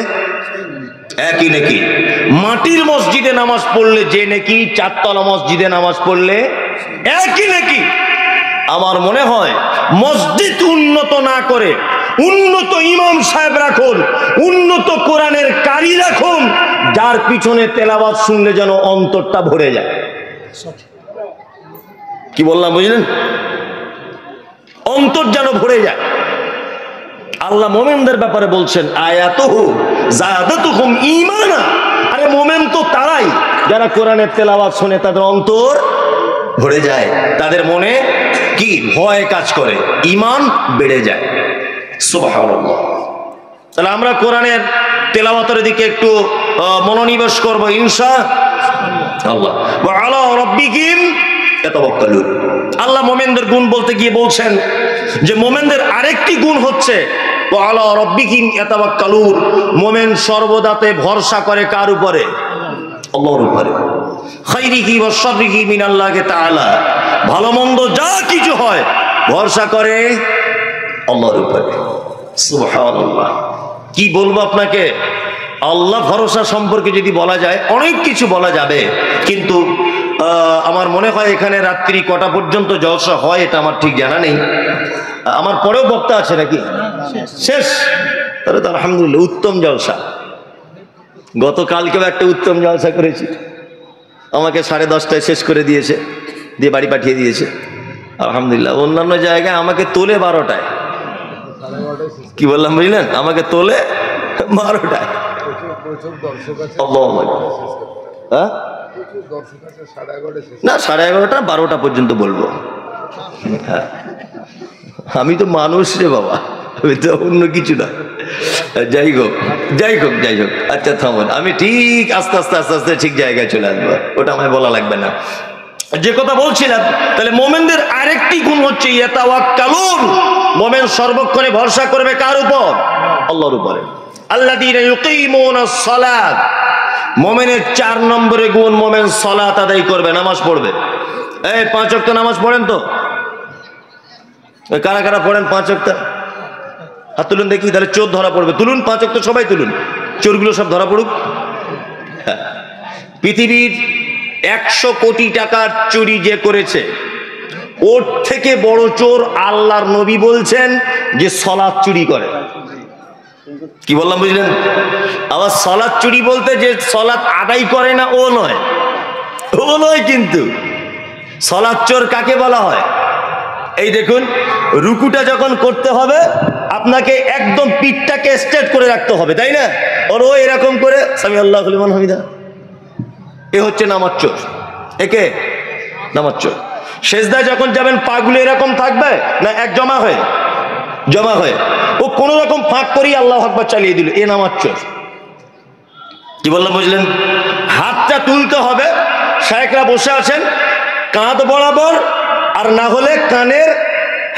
একই নাকি, মাটির মসজিদে নামাজ পড়লে যে নাকি 4তলা মসজিদে নামাজ পড়লে একই নাকি। আমার মনে হয় মসজিদ উন্নত না করে উন্নত ইমাম সাহেব রাখুন, উন্নত কোরআনের কারি রাখুন, যার পিছনে তেলাওয়াত শুনলে যেন অন্তরটা ভরে যায়। কি বললাম বুঝলেন? অন্তর যেন ভরে যায়। আল্লাহ মোমেনদের ব্যাপারে বলছেন, আয়াতুহু যাদাতুহুম ঈমানা। আরে মোমেন তো তারাই যারা কোরআনের তেলাওয়াত শুনে তাদের অন্তর ভরে যায়, তাদের মনে কি ভয় কাজ করে, ঈমান বেড়ে যায়। সুবহানাল্লাহ। তাহলে আমরা কোরআনের তেলাওয়াতের দিকে একটু মনোনিবেশ করব ইনশাআল্লাহ। ওয়া আলা রাব্বিহিম ইয়াতাওয়াক্কালুন। আল্লাহ মোমেনদের গুণ বলতে গিয়ে বলছেন যে মোমেনদের আরেকটি গুণ হচ্ছে ওয়া আলা রাব্বিহিম ইয়াতাওয়াক্কালুন। মোমেন সর্বদাতে ভরসা করে কার উপরে? আল্লাহর উপরে। খাইরিহি ওয়া শাররিহি মিনাল্লাহি তাআলা। ভালো মন্দ যা কিছু হয় ভরসা করে আল্লাহর উপরে। সুবহানাল্লাহ। কি বলবো আপনাকে, আল্লাহ ভরসা সম্পর্কে যদি বলা যায় অনেক কিছু বলা যাবে, কিন্তু আমার মনে হয় এখানে রাত্রি কটা পর্যন্ত জলসা হয় এটা আমার ঠিক জানা নেই। আমার পরেও বক্তা আছে নাকি? শেষ? তাহলে তো আলহামদুলিল্লাহ, উত্তম জলসা। গতকালকেও একটা উত্তম জলসা করেছি, আমাকে 10:30টায় শেষ করে দিয়েছে, দিয়ে বাড়ি পাঠিয়ে দিয়েছে আলহামদুলিল্লাহ। অন্যান্য জায়গায় আমাকে তোলে 12টায়। কি বললাম বুঝলেন? আমাকে তোলে 12টায়। হ্যাঁ না, 11:30 12টা পর্যন্ত বলবো। হ্যাঁ, আমি তো মানুষ রে বাবা, আমি তো অন্য কিছু না। যাই হোক যাই হোক যাই হোক, আচ্ছা থামুন, আমি ঠিক আস্তে আস্তে আস্তে আস্তে ঠিক জায়গায় চলে আসবো, ওটা আমায় বলা লাগবে না। যে কথা বলছিলাম, তাহলে মোমেনদের আরেকটি গুণ হচ্ছে ইয়াতাওয়াক্কালুন, মোমেন সর্বক্ষণে ভরসা করবে কার উপর? আল্লাহর উপরে। আল্লাযীনা ইউকিমুনাস সালাত, মোমেনের 4 নম্বরে গুণ, মোমেন সালাত আদায় করবে, নামাজ পড়বে। এই 5 ওয়াক্ত নামাজ পড়েন তো? কারা কারা পড়েন 5 ওয়াক্ত? হাত তুলুন দেখি, তাহলে চোর ধরা পড়বে। তুলুন 5 ওয়াক্ত, সবাই তুলুন, চোরগুলো সব ধরা পড়ুক। পৃথিবীর 100 কোটি টাকার চুরি যে করেছে, ওর থেকে বড় চোর আল্লাহর নবী বলছেন যে সালাত চুরি করে। কি বললাম বুঝলেন? আবার সালাত চুরি বলতে যে সালাত আদায় করে না ও নয়, ও নয়, কিন্তু সালাত চোর কাকে বলা হয়? এই দেখুন, রুকুটা যখন করতে হবে আপনাকে একদম পিঠটাকে স্ট্রেট করে রাখতে হবে, তাই না? আর ও এরকম করে সামি আল্লাহু লিমান হামিদা, এ হচ্ছে নামাজ চোর। একে নামাজ চোর। সেজদায় যখন যাবেন পাগুলো এরকম থাকবে না এক জমা হয়ে? জমা হয়ে। ও কোন রকম ফাঁক করি আল্লাহু আকবার চালিয়ে দিল, এ নামাজ চোর। কি বললাম বুঝলেন? হাতটা তুলতে হবে, শায়েখরা বসে আছেন কাঁধ বরাবর, আর না হলে কানের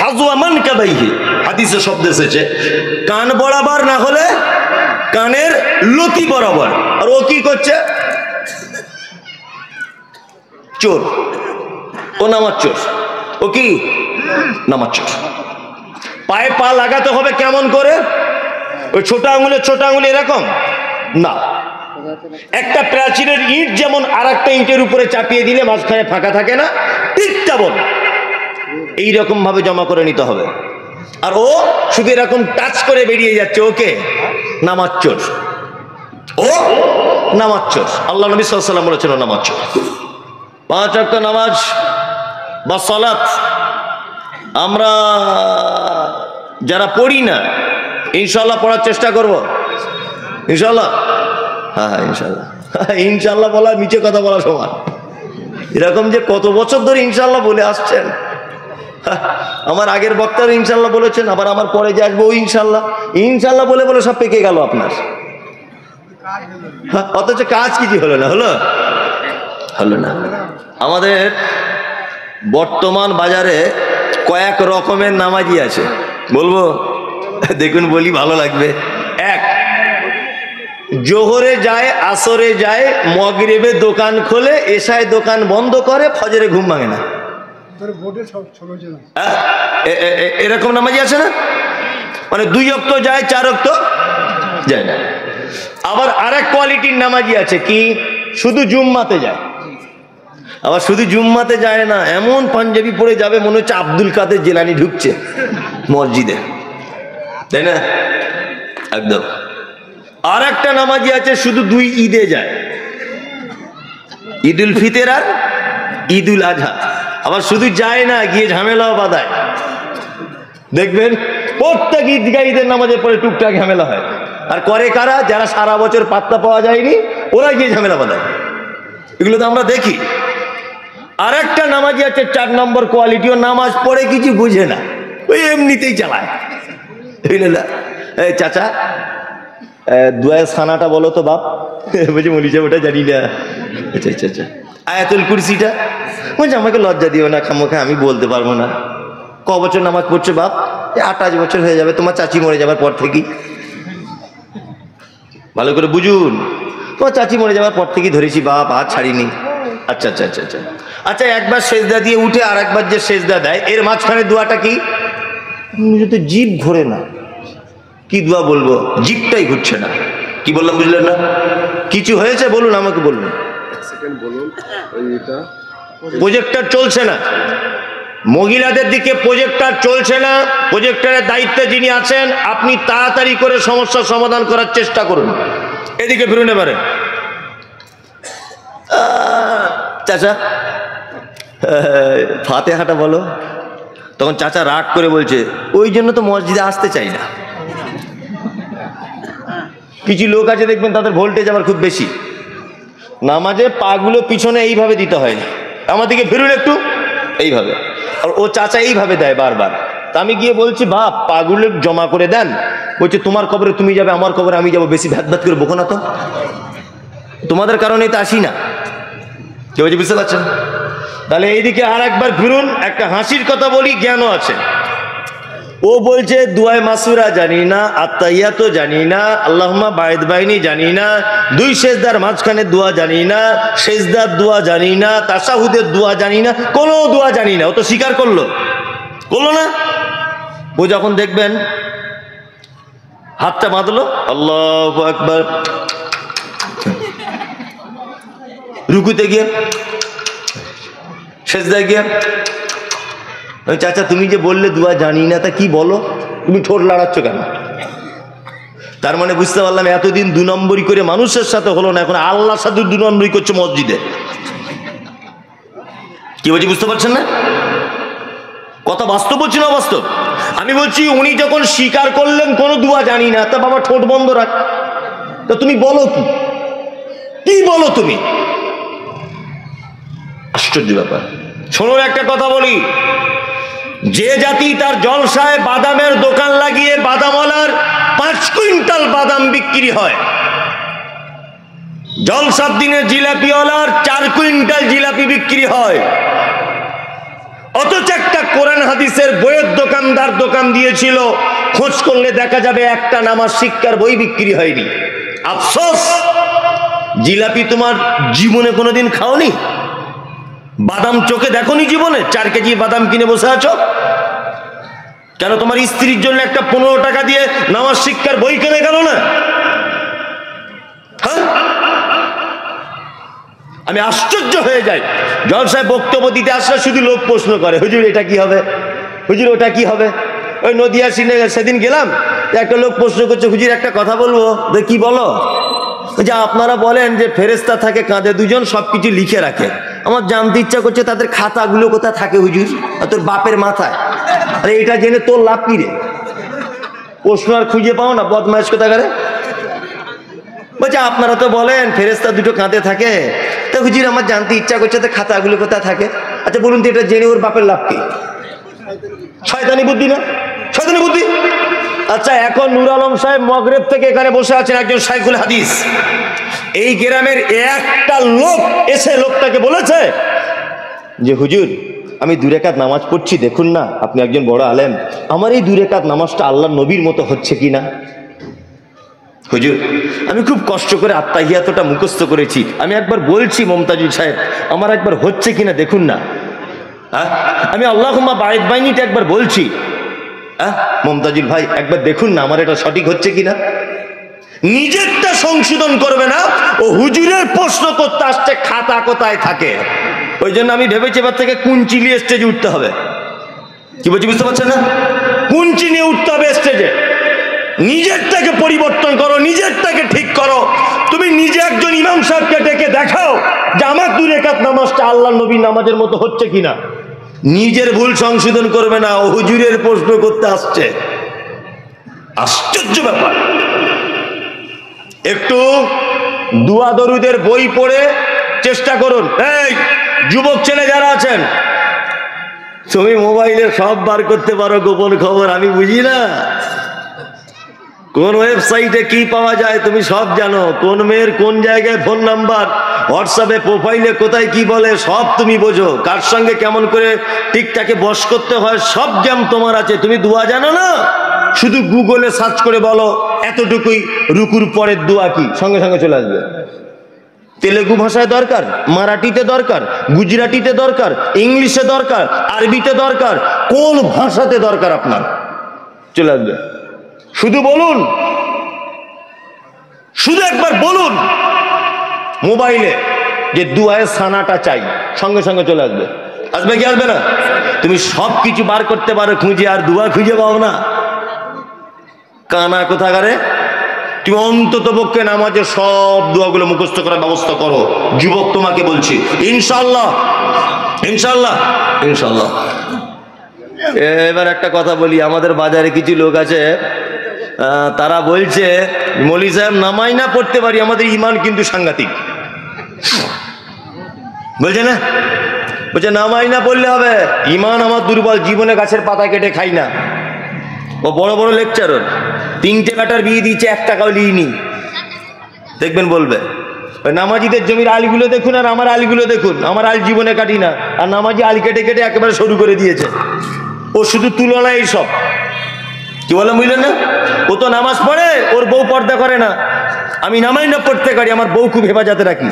হাজওয়া মানকাবাইহি, হাদিসে শব্দ এসেছে কান বরাবর, না হলে কানের লতি বরাবর। আর ও কি করছে? চোর। ও নামাজ চোর। ও কি? নামাজ চোর। পায়ে পা লাগাতে হবে কেমন করে? ওই ছোট আঙুলে এরকম না, একটা প্রাচীরের ইট যেমন আর একটা ইটের উপরে চাপিয়ে দিলে মাঝখানে ফাঁকা থাকে না, ঠিক তেমন এইরকম ভাবে জমা করে নিতে হবে। আর ও শুধু এরকম টাচ করে বেরিয়ে যাচ্ছে, ওকে নামাজ চোর। ও নামাজ চোর। আল্লাহ নবী সাল্লাল্লাহু আলাইহি ওয়াসাল্লাম বলেছেন ও নামাজ চোর। 5 ওয়াক্ত নামাজ বা সালাত আমরা যারা পড়ি না, ইনশাআল্লাহ পড়ার চেষ্টা করব। ইনশাআল্লাহ, হ্যাঁ ইনশাআল্লাহ। ইনশাআল্লাহ বলা নিচে কথা বলা সমান। এরকম যে কত বছর ধরে ইনশাআল্লাহ বলে আসছেন, আমার আগের বক্তারা ইনশাআল্লাহ বলেছেন, আবার আমার পরে যে আসবো ইনশাআল্লাহ। ইনশাআল্লাহ বলে বলে সব পেকে গেল আপনার, অথচ কাজ কিছু হলো না। হলো না। আমাদের বর্তমান বাজারে কয়েক রকমের নামাজি আছে, বলবো? দেখুন বলি, ভালো লাগবে। 1, জোহরে যায়, আসরে যায়, মগরিবে দোকান খোলে, এশায় দোকান বন্ধ করে, ফজরে ঘুম ভাঙে না। এরকম নামাজি আছে না? মানে 2 ওয়াক্ত যায়, 4 ওয়াক্ত যায় না। আবার আরেক কোয়ালিটির নামাজি আছে, কি শুধু জুম্মাতে যায়। আবার শুধু জুম্মাতে যায় না, এমন পাঞ্জাবি পরে যাবে মনে হচ্ছে আব্দুল কাদের জিলানী ঢুকছে মসজিদে, তাই না? একদম। আর একটা নামাজি আছে শুধু 2 ঈদে যায়, ঈদুল ফিতর আর ঈদুল আজহা। আবার শুধু যায় না, গিয়ে ঝামেলাও বাঁধায়। দেখবেন প্রত্যেক ঈদগাহ ঈদের নামাজের পরে টুকটাক ঝামেলা হয়। আর করে কারা? যারা সারা বছর পাত্তা পাওয়া যায়নি, ওরা গিয়ে ঝামেলা বাঁধায়। এগুলো তো আমরা দেখি। আর একটা নামাজি আছে 4 নম্বর কোয়ালিটি, ও নামাজ পড়ে কিছু বুঝে না, ওই এমনিতেই চালায়। এই চাচা, দুয়ায় খানাটা বলো তো বাপ। বলছে মলি সাহেব ওটা জানি না। আচ্ছা আচ্ছা আচ্ছা। আয়াতুল কুরসিটা? বলছে আমাকে লজ্জা দিও না খামোখা, আমি বলতে পারবো না। ক বছর নামাজ পড়ছে বাপ? 28 বছর হয়ে যাবে, তোমার চাচি মরে যাবার পর থেকেই। ভালো করে বুঝুন, তোমার চাচি মরে যাবার পর থেকেই ধরেছি বাপ, হাত ছাড়িনি। আচ্ছা আচ্ছা আচ্ছা আচ্ছা আচ্ছা। একবার সেজদা দিয়ে উঠে আর একবার যে সেজদা দেয়, এর মাঝখানে দোয়াটা কি? তো জিভ ঘোরে না, কি দোয়া বলবো, জিভটাই ঘুরছে না। কি বললাম বুঝলেন না? কিছু হয়েছে বলুন, আমাকে বলুন। প্রজেক্টর চলছে না, মহিলাদের দিকে প্রজেক্টর চলছে না। প্রজেক্টরের দায়িত্বে যিনি আছেন, আপনি তাড়াতাড়ি করে সমস্যার সমাধান করার চেষ্টা করুন। এদিকে ফিরুন এবারে। চাচা ফাতিহাটা বলো। তখন চাচা রাগ করে বলছে, ওই জন্য তো মসজিদে আসতে চাই না। কিছু লোক আছে দেখবেন তাদের ভোল্টেজ আবার খুব বেশি, নামাজে পাগুলো পিছনে এইভাবে দিতে হয় না। আমাদেরকে ফিরুন একটু, এইভাবে। আর ও চাচা এইভাবে দেয় বারবার। তা আমি গিয়ে বলছি, বাপ পাগুলো জমা করে দেন। বলছে, তোমার কবরে তুমি যাবে, আমার কবরে আমি যাবো, বেশি ভ্যাত ভ্যাত করে বকো না তো, তোমাদের কারণেই তো আসি না। কেউ যে বুঝতে পারছেন? তাহলে এইদিকে আর একবার ফিরুন। একটা হাসির কথা বলি, জ্ঞানও আছে। ও বলছে দুয়ায়ে মাসুরা জানি না, আত্তাহিয়াতও জানি না, আল্লাহুম্মা বাঈদ বাইনি জানি না, দুই সেজদার মাঝখানে দোয়া জানি না, সেজদার দোয়া জানি না, তাশাহুদের দোয়া জানি না, কোনো দোয়া জানি না। ও তো স্বীকার করলো না? ও যখন দেখবেন হাতটা বাঁধলো, আল্লাহু আকবার, রুকুতে গিয়ে, সেজদায় গিয়ে, চাচা তুমি যে বললে দোয়া জানি না, তা কি বলো? তুমি ঠোঁট লাড়াচ্ছ কেন? তার মানে বুঝতে পারলাম এতদিন 2 নম্বরই করে মানুষের সাথে হলো না, এখন আল্লাহর সাথে 2 নম্বরই করছে মসজিদে। কি বলছি বুঝতে পারছেন না? কথা বাস্তব বলছি না অবাস্তব? আমি বলছি উনি যখন স্বীকার করলেন কোনো দোয়া জানি না, তা বাবা ঠোঁট বন্ধ রাখ। তা তুমি বলো কি বলো তুমি? আশ্চর্য ব্যাপার। শোনো একটা কথা বলি, যে জাতি তার জলসায় বাদামের দোকান লাগিয়ে বাদামওয়ালার 5 কুইন্টাল বাদাম বিক্রি হয়, জলসার দিনে জিলাপিওয়ালার 4 কুইন্টাল জিলাপি বিক্রি হয়, অথচ একটা কোরআন হাদিসের বইয়ের দোকানদার দোকান দিয়েছিল, খোঁজ করলে দেখা যাবে একটা নামাজ শিক্ষার বই বিক্রি হয়নি। আফসোস, জিলাপি তোমার জীবনে কোনোদিন খাওনি, বাদাম চোখে দেখোনি জীবনে। 4 কেজি বাদাম কিনে বসে আছো কেন? তোমার স্ত্রীর জন্য একটা 15 টাকা দিয়ে নামাজ শিক্ষার বই কিনে গেল না? হ্যাঁ, আমি আশ্চর্য হয়ে যাই। জলসায় বক্তব্য দিতে আসলে শুধু লোক প্রশ্ন করে, হুজুর এটা কি হবে, হুজুর ওটা কি হবে। ওই নদিয়া সিনে সেদিন গেলাম, একটা লোক প্রশ্ন করছে, হুজুর একটা কথা বলবো। কি বলো? যে আপনারা বলেন যে ফেরেশতা থাকে কাঁধে 2জন, সবকিছু লিখে রাখে। আমার জানতে ইচ্ছা করছে তাদের খাতাগুলো কোথায় থাকে হুজুর? তোর বাপের মাথায়। আরে এটা জেনে তোর লাভ কি রে? প্রশ্ন আর খুঁজে পাও না, বদমাইশ কোথাকারে। বলছে আপনারা তো বলেন ফেরেশতা 2টো কাঁধে থাকে, তা হুজুর আমার জানতে ইচ্ছা করছে তো খাতাগুলো কোথায় থাকে। আচ্ছা বলুন তো এটা জেনে ওর বাপের লাভ কি? শয়তানি বুদ্ধি না? শয়তানি বুদ্ধি। আচ্ছা, এখন নূর আলম সাহেব মগরেব থেকে এখানে বসে আছেন, একজন শাইখুল হাদিস। এই গ্রামের একটা লোক এসে লোকটাকে বলেছে যে হুজুর আমি 2 রাকাত নামাজ পড়ছি, দেখুন না আপনি একজন বড় আলেম, আমার এই 2 রাকাত নামাজটা আল্লাহর নবীর মতো হচ্ছে কিনা। হুজুর আমি খুব কষ্ট করে আত্তাহিয়াতটা মুখস্থ করেছি, আমি একবার বলছি মমতাজুল সাহেব আমার একবার হচ্ছে কিনা দেখুন না। আমি আল্লাহুম্মা বাঈদ বাইনিটা একবার বলছি, মমতাজুল ভাই একবার দেখুন না আমার এটা সঠিক হচ্ছে কিনা। নিজেরটা সংশোধন করবে না, ও হুজুরের প্রশ্ন করতে আসছে খাতা কোথায় থাকে। ওই জন্য আমি ভেবেছি এবার থেকে কুঞ্চি নিয়ে স্টেজে উঠতে হবে। কি বলছি বুঝতে পারছেন না? কুঞ্চি নিয়ে উঠতে হবে স্টেজে। নিজেরটাকে পরিবর্তন করো, নিজেরটাকে ঠিক করো। তুমি নিজে একজন ইমাম সাহেবকে ডেকে দেখাও যে আমার 2 রাকাত নামাজটা আল্লাহর নবীর নামাজের মতো হচ্ছে কিনা। নিজের ভুল সংশোধন করবে না, ও হুজুরের প্রশ্ন করতে আসছে। আশ্চর্য ব্যাপার। একটু দুয়া দরুদের বই পড়ে চেষ্টা করুন। এই যুবক ছেলে যারা আছেন, তুমি মোবাইলে সব বার করতে পারো গোপন খবর, আমি বুঝি না। কোন ওয়েবসাইটে কি পাওয়া যায় তুমি সব জানো, কোন মেয়ের কোন জায়গায় ফোন নাম্বার, হোয়াটসঅ্যাপে প্রোফাইলে কোথায় কি বলে সব তুমি বোঝো, কার সঙ্গে কেমন করে টিকটাকে বশ করতে হয় সব জ্ঞান তোমার আছে। তুমি দোয়া জানো না, শুধু গুগলে সার্চ করে বলো এতটুকুই রুকুর পরের দোয়া কি, সঙ্গে সঙ্গে চলে আসবে। তেলেগু ভাষায় দরকার, মারাঠিতে দরকার, গুজরাটিতে দরকার, ইংলিশে দরকার, আরবিতে দরকার, কোন ভাষাতে দরকার আপনার চলে আসবে। শুধু বলুন, শুধু একবার বলুন মোবাইলে যে দুয়ায়ে সানাটা চাই, সঙ্গে সঙ্গে চলে আসবে। আসবে কি আসবে না? তুমি সব কিছু বার করতে পারো খুঁজে, আর দুয়া খুঁজে পাও না, কানা কোথাকারে। তুমি অন্তত পক্ষে নামাজে সব দোয়াগুলো মুখস্থ করার ব্যবস্থা করো। যুবক তোমাকে বলছি, ইনশাআল্লাহ ইনশাআল্লাহ ইনশাআল্লাহ। এবার একটা কথা বলি, আমাদের বাজারে কিছু লোক আছে, তারা বলছে মৌলী সাহেব নামাই না পড়তে পারি, আমাদের ইমান কিন্তু সাংঘাতিক। বলছে না, বলছে নামাই না পড়লে হবে, ইমান আমার দুর্বল, জীবনে গাছের পাতা কেটে খাই না। ও বড় বড় লেকচারার, 3টে কাটার বিয়ে দিয়েছে, 1 টাকাও লিইনি। দেখবেন বলবে ওই নামাজিদের জমির আলগুলো দেখুন আর আমার আলগুলো দেখুন, আমার আল জীবনে কাটি না, আর নামাজি আল কেটে কেটে একেবারে শুরু করে দিয়েছে। ও শুধু তুলনা এইসব, কি বলে বুঝলেন না? ও তো নামাজ পড়ে, ওর বউ পর্দা করে না। আমি নামাই না পড়তে পারি, আমার বউ খুব হেফাজতে রাখি।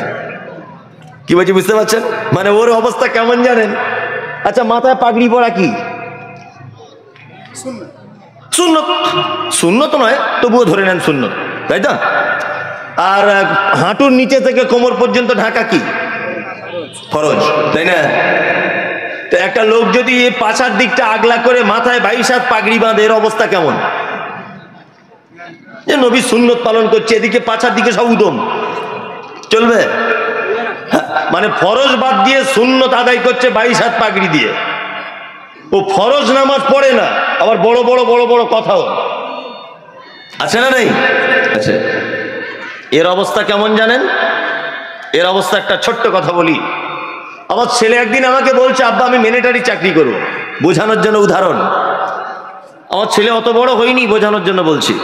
কি বলছি বুঝতে পারছেন? মানে ওর অবস্থা কেমন জানেন? আচ্ছা, মাথায় পাগড়ি পরা কি সুন্নত? সুন্নত নয়, তবুও ধরে নেন সুন্নত, তাই তো? আর হাঁটুর নিচে থেকে কোমর পর্যন্ত ঢাকা কি ফরজ, তাই না? তো একটা লোক যদি পাছার দিকটা আগলা করে মাথায় 22 হাত পাগড়ি বাঁধে, এর অবস্থা কেমন? যে নবী সুন্নত পালন করছে, এদিকে পাছার দিকে সব উদম, চলবে? মানে ফরজ বাদ দিয়ে সুন্নত আদায় করছে 22 হাত পাগড়ি দিয়ে। ও ফরজ নামাজ পড়ে না, আবার বড় বড় বড় বড় কথাও আছে না? নেই? আচ্ছা, এর অবস্থা কেমন জানেন? এর অবস্থা একটা ছোট্ট কথা বলি। আমার ছেলে একদিন আমাকে বলছে, আব্বা আমি মিলিটারি চাকরি করব। বোঝানোর জন্য উদাহরণ, আমার ছেলে অত বড় হয়নি, বোঝানোর জন্য বলছি।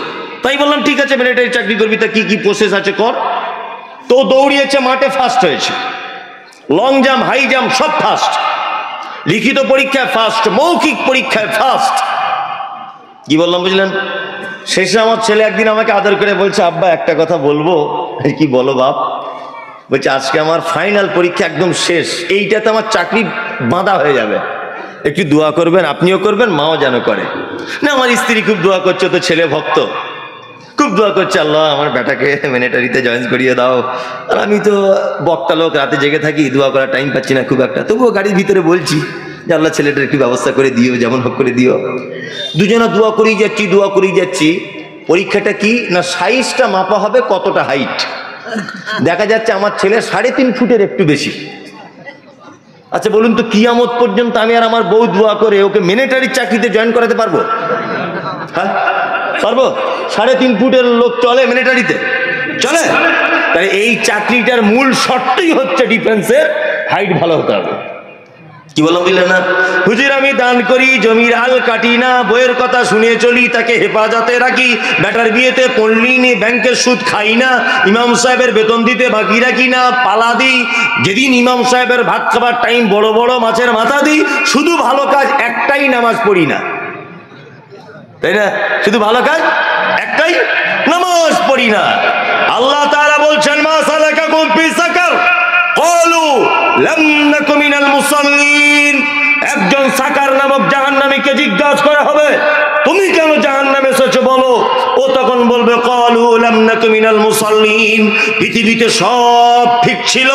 তাই বললাম ঠিক আছে মিলিটারি চাকরি করবি, তা কি কি প্রসেস আছে কর। তো দৌড়িয়েছে, মাঠে ফার্স্ট হয়েছে, লং জাম্প হাই জাম্প সব ফার্স্ট, লিখিত পরীক্ষায় ফার্স্ট, মৌখিক পরীক্ষায় ফার্স্ট। কি বললাম বুঝলেন? শেষে আমার ছেলে একদিন আমাকে আদর করে বলছে, আব্বা একটা কথা বলবো। কি বলো বাপ? বলছে আজকে আমার ফাইনাল পরীক্ষা একদম শেষ, এইটাতে আমার চাকরি বাঁধা হয়ে যাবে, একটু দোয়া করবেন, আপনিও করবেন, মাও যেন করে। না, আমার স্ত্রী খুব দোয়া করছে, তো ছেলে ভক্ত, খুব দোয়া করছে, আল্লাহ আমার বেটাকে মিলিটারিতে জয়েন করিয়ে দাও। আর আমি তো বক্তা লোক, রাতে জেগে থাকি, দোয়া করার টাইম পাচ্ছি না খুব একটা, তবুও গাড়ির ভিতরে বলছি যে আল্লাহ ছেলেটার একটু ব্যবস্থা করে দিও, যেমন হোক করে দিও। দুজনা দোয়া করেই যাচ্ছি। পরীক্ষাটা কি না, সাইজটা মাপা হবে কতটা হাইট। দেখা যাচ্ছে আমার ছেলে 3.5 ফুটের একটু বেশি। আচ্ছা বলুন তো, কিয়ামত পর্যন্ত আমি আর আমার বউ দোয়া করে ওকে মিলিটারির চাকরিতে জয়েন করাতে পারবো? হ্যাঁ পারবো? 3.5 ফুটের লোক চলে মিলিটারিতে? চলে? তাই এই চাকরিটার মূল শর্তই হচ্ছে ডিফেন্সের হাইট ভালো হতে হবে। কি বললাম বুঝলেন না? হুজুর আমি দান করি, জমির আল কাটি না, বইয়ের কথা শুনে চলি, তাকে হেফাজতে রাখি, বেটার বিয়েতে পড়লি নি, ব্যাংকের সুদ খাই না, ইমাম সাহেবের বেতন দিতে বাকি রাখি না, পালা দিই, যেদিন ইমাম সাহেবের ভাত খাবার টাইম বড় বড় মাছের মাথা দিই। শুধু ভালো কাজ একটাই, নামাজ পড়ি না, তাই না? শুধু ভালো কাজ একটাই, নামাজ পড়ি না। আল্লাহ তাআলা বলছেন, মা সালাকাকুম ফি সাকার ক্বালু লাম নাকু মিনাল মুসাল্লিন। একজন সাকার নামক জাহান্নামীকে জিজ্ঞাসা করা হবে, তুমি কেন জাহান্নামে এসেছো বলো। ও তখন বলবে, ক্বালু লাম নাকু মিনাল মুসাল্লিন, পৃথিবীতে সব ঠিক ছিল,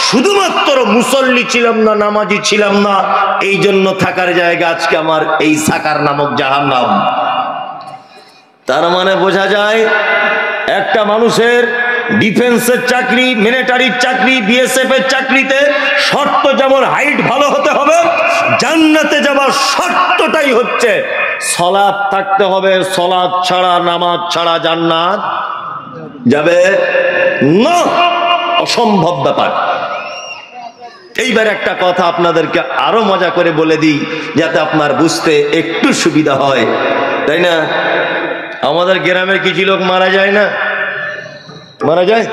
শুধুমাত্র মুসল্লি ছিলাম না, নামাজি ছিলাম না, এই জন্য থাকার জায়গা আজকে আমার এই সাকার নামক জাহান্নাম। তার মানে বোঝা যায় একটা মানুষের ডিফেন্সের চাকরি, মিলিটারির চাকরি, বিএসএফ এর চাকরিতে শর্ত যেমন হাইট ভালো হতে হবে, জান্নাতে যাবার শর্তটাই হচ্ছে সালাত থাকতে হবে। সালাত ছাড়া, নামাজ ছাড়া জান্নাত যাবে না, অসম্ভব ব্যাপার। এইবার একটা কথা আপনাদেরকে আরো মজা করে বলে দিই, যাতে আপনার বুঝতে একটু সুবিধা হয়, তাই না? আমাদের গ্রামের কিছু লোক মারা যায় না? মারা যায়,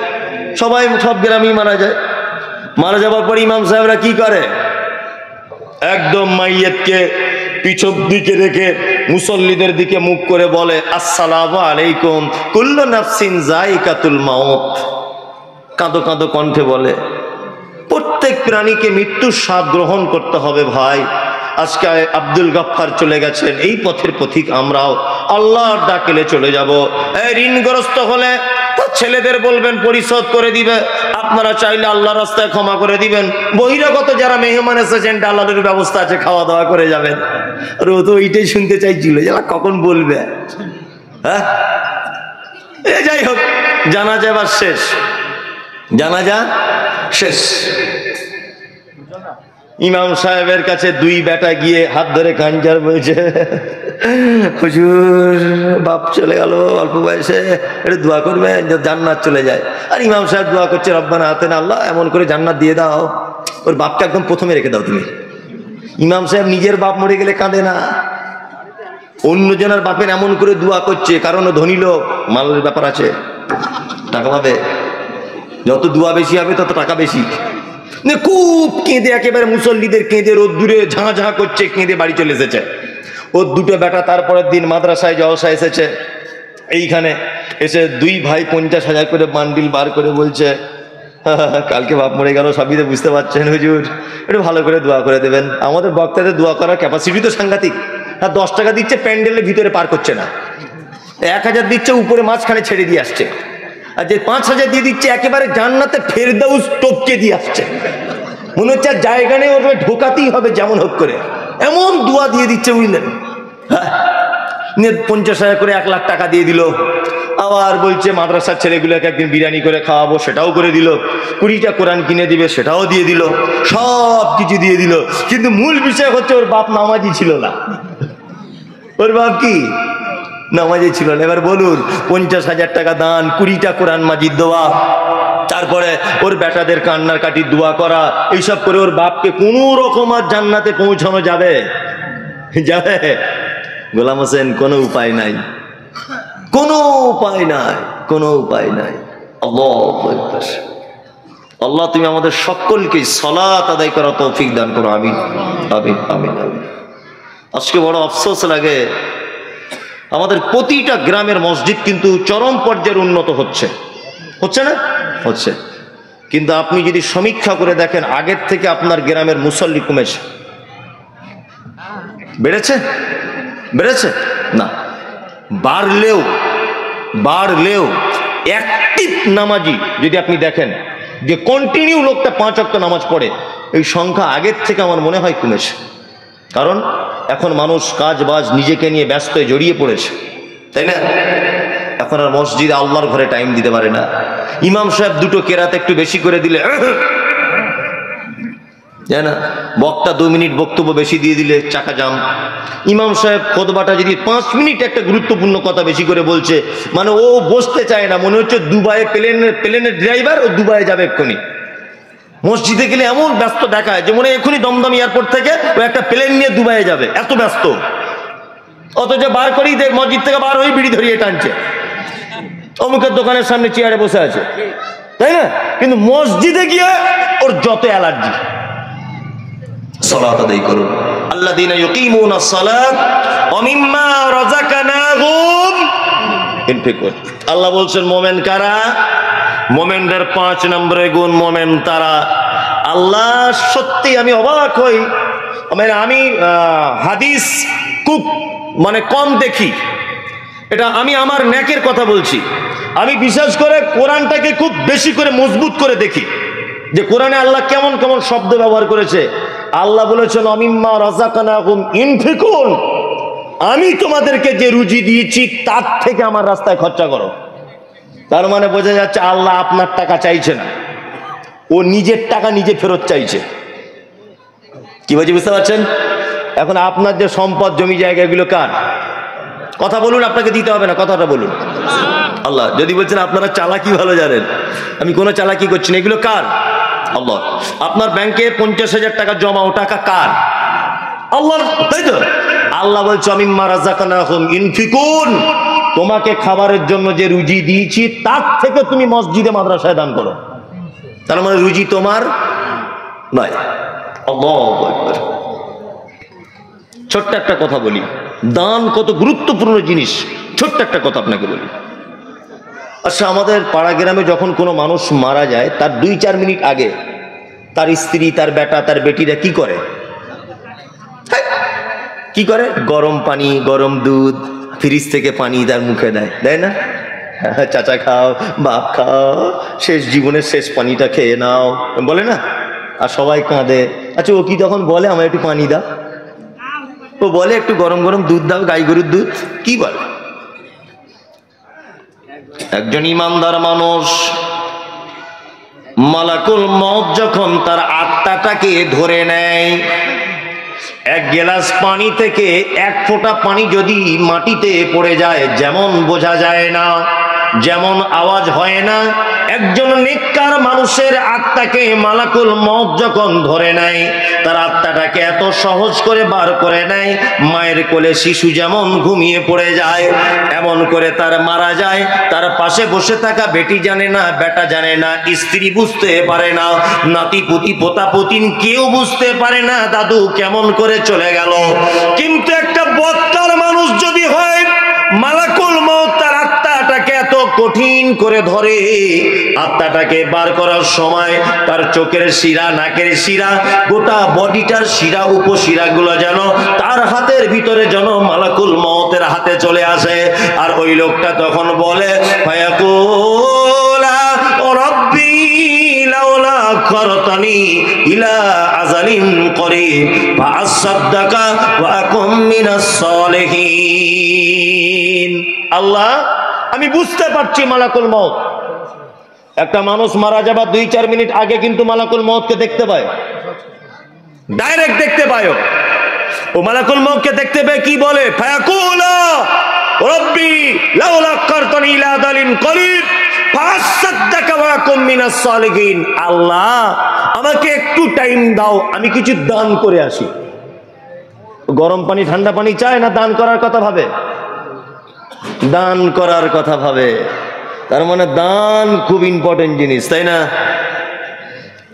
সবাই, সব গ্রামেই মারা যায়। মারা যাবার পর ইমাম সাহেবরা কি করে? একদম মাইয়াতকে পিছন দিকে রেখে মুসল্লিদের দিকে মুখ করে বলে, আসসালামু আলাইকুম, কুল্লু নাফসিন যায়িকাতুল মাউত। কাঁদো কাঁদো কণ্ঠে বলে, প্রত্যেক প্রাণীকে মৃত্যুর স্বাদ গ্রহণ করতে হবে ভাই। আজকে আব্দুল গাফফার চলে গেছেন, এই পথের পথিক আমরাও। আল্লাহর ডাকলে চলে যাব। এই ঋণগ্রস্ত হলে ছেলেদের বলবেন পরিশোধ করে দিবে, আপনারা চাইলে আল্লাহর রাস্তায় ক্ষমা করে দিবেন। বহিরাগত যারা মেহমান এসেছেন ডালালের ব্যবস্থা আছে, খাওয়া দাওয়া করে যাবেন। আর ও তো ওইটাই শুনতে চাইছিল, যারা কখন বলবে। হ্যাঁ, যাই হোক, জানাজা এবার শেষ, জানাজা শেষ। ইমাম সাহেবের কাছে দুই বেটা গিয়ে হাত ধরে কাঞ্জার বলছে, হুজুর বাপ চলে গেল অল্প বয়সে, একটু দোয়া করবেন জান্নাত চলে যায়। আর ইমাম সাহেব দোয়া করছে, রব্বানা আতেনা, আল্লাহ এমন করে জান্নাত দিয়ে দাও। ওর বাপকে একদম প্রথমে রেখে দাও তুমি। ইমাম সাহেব নিজের বাপ মরে গেলে কাঁদে না, অন্যজনের বাপের এমন করে দোয়া করছে, কারণ ও ধনী লোক, মালের ব্যাপার আছে, টাকা পাবে, যত দোয়া বেশি হবে তত টাকা বেশি। খুব কেঁদে, একেবারে মুসল্লিদের কেঁদে রোদ্দুরে ঝাঁ ঝাঁ করছে, কেঁদে বাড়ি চলে এসেছে। ওর দুটো বেটা তারপরের দিন মাদ্রাসায় জলসা এসেছে। এইখানে এসে দুই ভাই 50,000 করে বান্ডিল বার করে বলছে, কালকে বাপ মরে গেল, সবই তো বুঝতে পারছেন হুজুর, একটু ভালো করে দোয়া করে দেবেন। আমাদের বক্তাদের দোয়া করার ক্যাপাসিটি তো সাংঘাতিক। আর 10 টাকা দিচ্ছে, প্যান্ডেলের ভিতরে পার করছে না। 1000 দিচ্ছে, উপরে মাঝখানে ছেড়ে দিয়ে আসছে। আর যে 5000 দিয়ে দিচ্ছে, একেবারে জান্নাতে ফেরদাউস টপকে দিয়ে আসছে। মনে হচ্ছে আর জায়গা নেই, ওর ঢোকাতেই হবে যেমন হোক করে, এমন দোয়া দিয়ে দিচ্ছে, বুঝলেন। হ্যাঁ, 50,000 করে 1 লাখ টাকা দিয়ে দিল। আবার বলছে মাদ্রাসার ছেলেগুলোকে একদিন বিরিয়ানি করে খাওয়াবো, সেটাও করে দিল। 20টা কোরআন কিনে দিবে, সেটাও দিয়ে দিল। সব কিছু দিয়ে দিল, কিন্তু মূল বিষয় হচ্ছে ওর বাপ নামাজি ছিল না। ওর বাপ কি নামাজি ছিল না। এবার বলুন, 50,000 টাকা দান, 20টা কোরআন মাজিদ দেওয়া, তারপরে ওর বেটাদের কান্নার কাটি দোয়া করা, এইসব করে ওর বাপকে কোন রকম আর জান্নাতে পৌঁছানো যাবে? যাবে? গোলাম হোসেন, কোনো উপায় নাই, কোনো উপায় নাই, কোনো উপায় নাই। আল্লাহু আকবার। আল্লাহ তুমি আমাদের সকলকে সালাত আদায় করার তৌফিক দান করো, আমিন আমিন আমিন আমিন। আজকে বড় আফসোস লাগে, আমাদের প্রতিটা গ্রামের মসজিদ কিন্তু চরম পর্যায়ে উন্নত হচ্ছে, হচ্ছে না? হচ্ছে। কিন্তু আপনি যদি সমীক্ষা করে দেখেন, আগের থেকে আপনার গ্রামের মুসল্লি কমেছে, বেড়েছে? বেড়েছে না। বাড়লেও অ্যাক্টিভ নামাজি যদি আপনি দেখেন, যে কন্টিনিউ লোকটা 5 ওয়াক্ত নামাজ পড়ে, এই সংখ্যা আগের থেকে আমার মনে হয় কমেছে। কারণ এখন মানুষ কাজ বাজ নিজেকে নিয়ে ব্যস্ত হয়ে জড়িয়ে পড়েছে, তাই না? এখন আর মসজিদে আল্লাহর ঘরে টাইম দিতে পারে না। ইমাম সাহেব দুটো কেরাত একটু বেশি করে দিলে, জানে না, বক্তা 2 মিনিট বক্তব্য বেশি দিয়ে দিলে চাকা জাম। ইমাম সাহেব খুতবাটা যদি 5 মিনিট একটা গুরুত্বপূর্ণ কথা বেশি করে বলছে, মানে ও বসতে চায় না, মনে হচ্ছে দুবাইয়ে প্লেনের ড্রাইভার, ও দুবাইয়ে যাবে এক্ষুনি। মসজিদে গেলে এমন ব্যস্ত দেখায় যে মনে হয় এক্ষুনি দমদম এয়ারপোর্ট থেকে ও একটা প্লেন নিয়ে দুবাইয়ে যাবে, এত ব্যস্ত। অথচ বার করেই দেখ, মসজিদ থেকে বার হয়ে বিড়ি ধরিয়ে টানছে, অমুকের দোকানের সামনে চেয়ারে বসে আছে, তাই না? কিন্তু মসজিদে গিয়ে ওর যত অ্যালার্জি। সালাত আদায় করুন। আল্লাযীনা ইউকিমুনাস সালাত ওয়া মিম্মা রাযাকনাহুম ইনফিকুন। আল্লাহ বলছেন মোমেন কারা? মোমেনদের 5 নম্বরের গুণ, মোমেন তারা। আল্লাহ সত্যি আমি অবাক হই, আমি হাদিস খুব কম দেখি, এটা আমি আমার ন্যাকের কথা বলছি। আমি বিশেষ করে কোরআনটাকে খুব বেশি করে মজবুত করে দেখি, যে কোরআনে আল্লাহ কেমন কেমন শব্দ ব্যবহার করেছে। আল্লাহ বলেছেন অমিম্মা রাযাকনাহুম ইনফিকুন, আমি তোমাদেরকে যে রুজি দিয়েছি তার থেকে আমার রাস্তায় খরচা করো। তার মানে বোঝা যাচ্ছে আল্লাহ আপনার টাকা চাইছে না, ও নিজের টাকা নিজে ফেরত চাইছে। কি বলছি বুঝতে পারছেন? এখন আপনার যে সম্পদ জমি জায়গা এগুলো কার? কথা বলুন, আপনাকে দিতে হবে না, কথাটা বলুন। আল্লাহ। যদি বলছেন আপনারা চালাকি ভালো জানেন, আমি কোনো চালাকি করছি না, এগুলো কার? আল্লাহ। আপনার ব্যাংকে 50,000 টাকা জমা, ও টাকা কার? আল্লাহর, তাই তো? আল্লাহ বলছে মিম্মা রাযাকনাহুম ইনফিকুন, তোমাকে খাবারের জন্য যে রুজি দিয়েছি তার থেকে তুমি মসজিদে মাদ্রাসায় দান করো। তার মানে রুজি তোমার নয়। আল্লাহু আকবার। ছোট্ট একটা কথা বলি, দান কত গুরুত্বপূর্ণ জিনিস, ছোট্ট একটা কথা আপনাকে বলি। আচ্ছা, আমাদের পাড়া গ্রামে যখন কোনো মানুষ মারা যায়, তার 2-4 মিনিট আগে তার স্ত্রী, তার বেটা, তার বেটিরা কি করে? কি করে? গরম পানি, গরম দুধ, ফ্রিজ থেকে পানি তার মুখে দেয়, দেয় না? চাচা খাও, বাপ খাও, শেষ জীবনের শেষ পানিটা খেয়ে নাও, বলে না? আর সবাই কাঁদে। আচ্ছা ও কি তখন বলে আমার একটু পানি দাও? ও বলে একটু গরম গরম দুধ দাও, গাই গরুর দুধ। কি বলে? একজন ইমানদার মানুষ মালাকুল মউত যখন তার আত্মাটাকে ধরে নেয়, এক গ্লাস পানি থেকে এক ফোঁটা পানি যদি মাটিতে পড়ে যায় যেমন বোঝা যায় না, যেমন আওয়াজ হয় না, একজন নেককার মানুষের আত্মাকে মালাকুল মউত যখন ধরে নেয়, তার আত্মাটাকে এত সহজ করে বার করে নেয়, মায়ের কোলে শিশু যেমন ঘুমিয়ে পড়ে যায় এমন করে তার মারা যায়। তার পাশে বসে থাকা বেটি জানে না, বেটা জানে না, স্ত্রী বুঝতে পারে না, নাতি পুতি পোতা পুতিন কেউ বুঝতে পারে না দাদু কেমন করে চলে গেল। কিন্তু একটা বক্তার মানুষ যদি হয়, মালাকুল মউত তার আত্মাটাকে এত কঠিন করে ধরে, আত্মাটাকে বার করার সময় তার চোখের শিরা, নাকের শিরা, গোটা বডিটার শিরা উপশিরা গুলো যেন তার হাতের ভিতরে যেন মালাকুল মউতের হাতে চলে আসে। আর ওই লোকটা তখন বলে ফায়াকুলা রাব্বি লাউলা আখরতানি ইলা আজালিন করিব ফাআসাদদাকা ওয়া আকুম মিনাস সালিহিন। আল্লাহ আমি বুঝতে পারছি মালাকুল মউত, একটা মানুষ মারা যাবার 2-4 মিনিট আগে কিন্তু মালাকুল মউতকে দেখতে পায়, ডাইরেক্ট দেখতে পায়। ও মালাকুল মউতকে দেখতে পেয়ে কি বলে? ফায়াকুলা রাব্বি লাউলা আখরতানি ইলা আজালিন করিব ফাআসাদদাকা ওয়া আকুম মিনাস সালিহিন। আল্লাহ আমাকে একটু টাইম দাও, আমি কিছু দান করে আসি। গরম পানি ঠান্ডা পানি চায় না, দান করার কথা ভাবে, দান করার কথা ভাবে। তার মানে দান খুব ইম্পর্টেন্ট জিনিস, তাই না?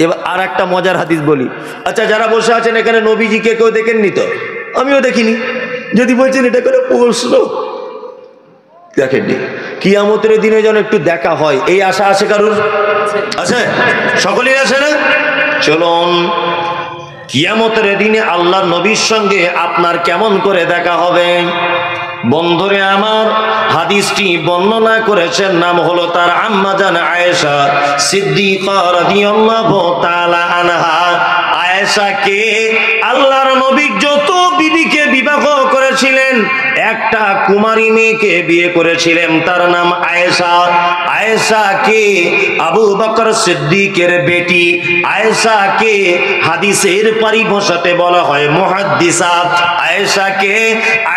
এবার আর একটা মজার হাদিস বলি। আচ্ছা যারা বসে আছেন এখানে নবীজিকে কেউ দেখেননি তো? আমিও দেখিনি। যদি বলছেন এটা করে প্রশ্ন, দেখেননি। কিয়ামতের দিনে যেন একটু দেখা হয় এই আশা আছে কারুর? আছে? সকলেই আছে না? চলুন কিয়ামতের দিনে আল্লাহর নবীর সঙ্গে আপনার কেমন করে দেখা হবে। বন্ধুরে আমার, হাদিসটি বর্ণনা করেছেন, নাম হলো তার আম্মা জান আয়েশা সিদ্দিকা রাদিয়াল্লাহু তাআলা আনহা। আয়েশাকে আল্লাহর নবী যত বিবিকে বিবাহ করেছিলেন, একটা কুমারী মেয়েকে বিয়ে করেছিলেন, তার নাম আয়েশা। আয়েশাকে আবু বকর সিদ্দিকের বেটি। আয়েশাকে হাদিসের পরিভাষাতে বলা হয় মুহাদ্দিসা।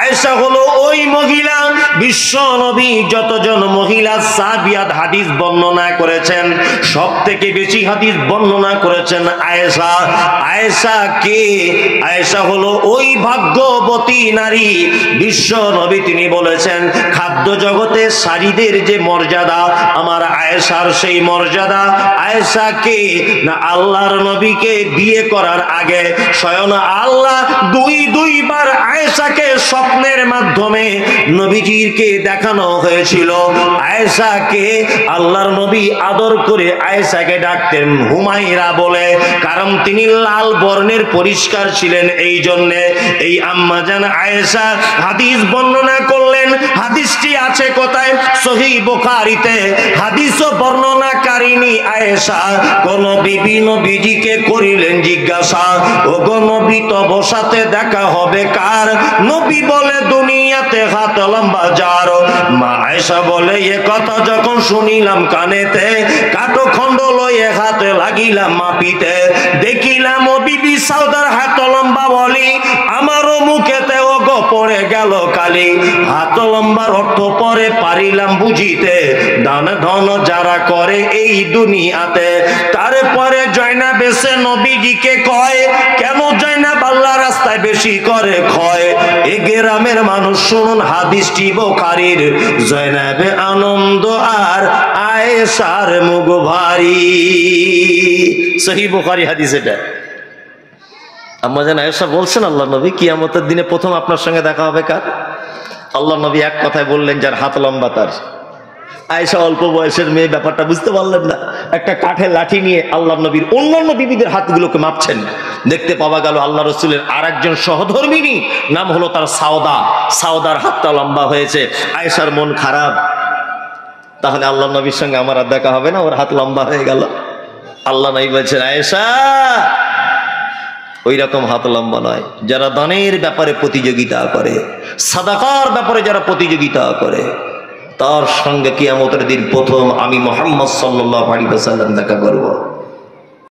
আয়েশা হলো ওই মহিলা, বিশ্ব নবী যতজন মহিলা সাহাবিয়াত হাদিস বর্ণনা করেছেন সব থেকে বেশি হাদিস বর্ণনা করেছেন আয়েশা। আয়েশা হলো ওই ভাগ্যবতী নারী, বিশ্ব নবী তিনি বলেছেন খাদ্য জগতে শাড়িদের যে মর্যাদা, আমার আয়েশার সেই মর্যাদা। আয়েশাকে না আল্লাহর নবীকে বিয়ে করার আগে স্বয়ং আল্লাহ দুইবার আয়েশাকে স্বপ্নের মাধ্যমে নবীজিকে দেখানো হয়েছিল। আয়েশাকে আল্লাহর নবী আদর করে আয়েশাকে ডাকতেন হুমায়রা বলে, কারণ তিনি লাল বর্ণের পরিষ্কার ছিলেন। এই জন্যে এই আম্মাজান আয়েশা হাদিস বর্ণনা করলেন। হাদিসটি আছে কোথায়? সহিহ বুখারীতে। হাদিসও বর্ণনাকারিনী আয়েশা কোন বিবি নবীজিকে করিলেন জিজ্ঞাসা, ও গো নবী তব সাথে দেখা হবে কার? নবী বলে দুনিয়াতে হাত লম্বা যার। মা আয়েশা বলে এ কথা যখন শুনিলাম কানেতে, কাটো খণ্ড লয়ে হাতে লাগিলাম মাপিতে, দেখিলাম ও বিবি সাউদার হাত লম্বা বলি, আমারও মুখেতে ও গো পড়ে গেল কালি। হাত লম্বার অর্থ পরে পারিলাম বুঝিতে, দান ধন যারা করে এই দুনিয়াতে। তারপরে জয়নাব এসে নবীজিকে কয়, কেন জয়নাব আল্লাহ রাস্তায় বেশি করে ক্ষয়? এ গ্রামের মানুষ শুনুন হাদিসটি বুখারীর। জয়নাবে আনন্দ আর আয়েশার মুখ ভারী। সহিহ বুখারী হাদিস এটা। আম্মা জান আয়েশা বলছেন আল্লাহ নবী কিয়ামতের দিনে প্রথম আপনার সঙ্গে দেখা হবে কার? আল্লাহ নবী এক কথায় বললেন যার হাত লম্বা তার। আয়েশা অল্প বয়সের মেয়ে, ব্যাপারটা বুঝতে পারলেন না, একটা কাঠের লাঠি নিয়ে আল্লাহ নবীর অন্যান্য বিবিদের হাতগুলোকে মাপছেন। দেখতে পাওয়া গেল আল্লাহ রসুলের আর একজন সহধর্মিনী, নাম হলো তার সাওদা। সাওদার হাতটা লম্বা হয়েছে। আয়েশার মন খারাপ, তাহলে আল্লাহ নবীর সঙ্গে আমার আর দেখা হবে না, ওর হাত লম্বা হয়ে গেল। আল্লাহ নবী বলছেন, আয়েশা ওই রকম হাত লম্বা নয়। যারা দানের ব্যাপারে প্রতিযোগিতা করে, সাদাকার ব্যাপারে যারা প্রতিযোগিতা করে, তার সঙ্গে কিয়ামতের দিন প্রথম আমি মুহাম্মদ সাল্লাল্লাহু আলাইহি ওয়াসাল্লাম দেখা করব।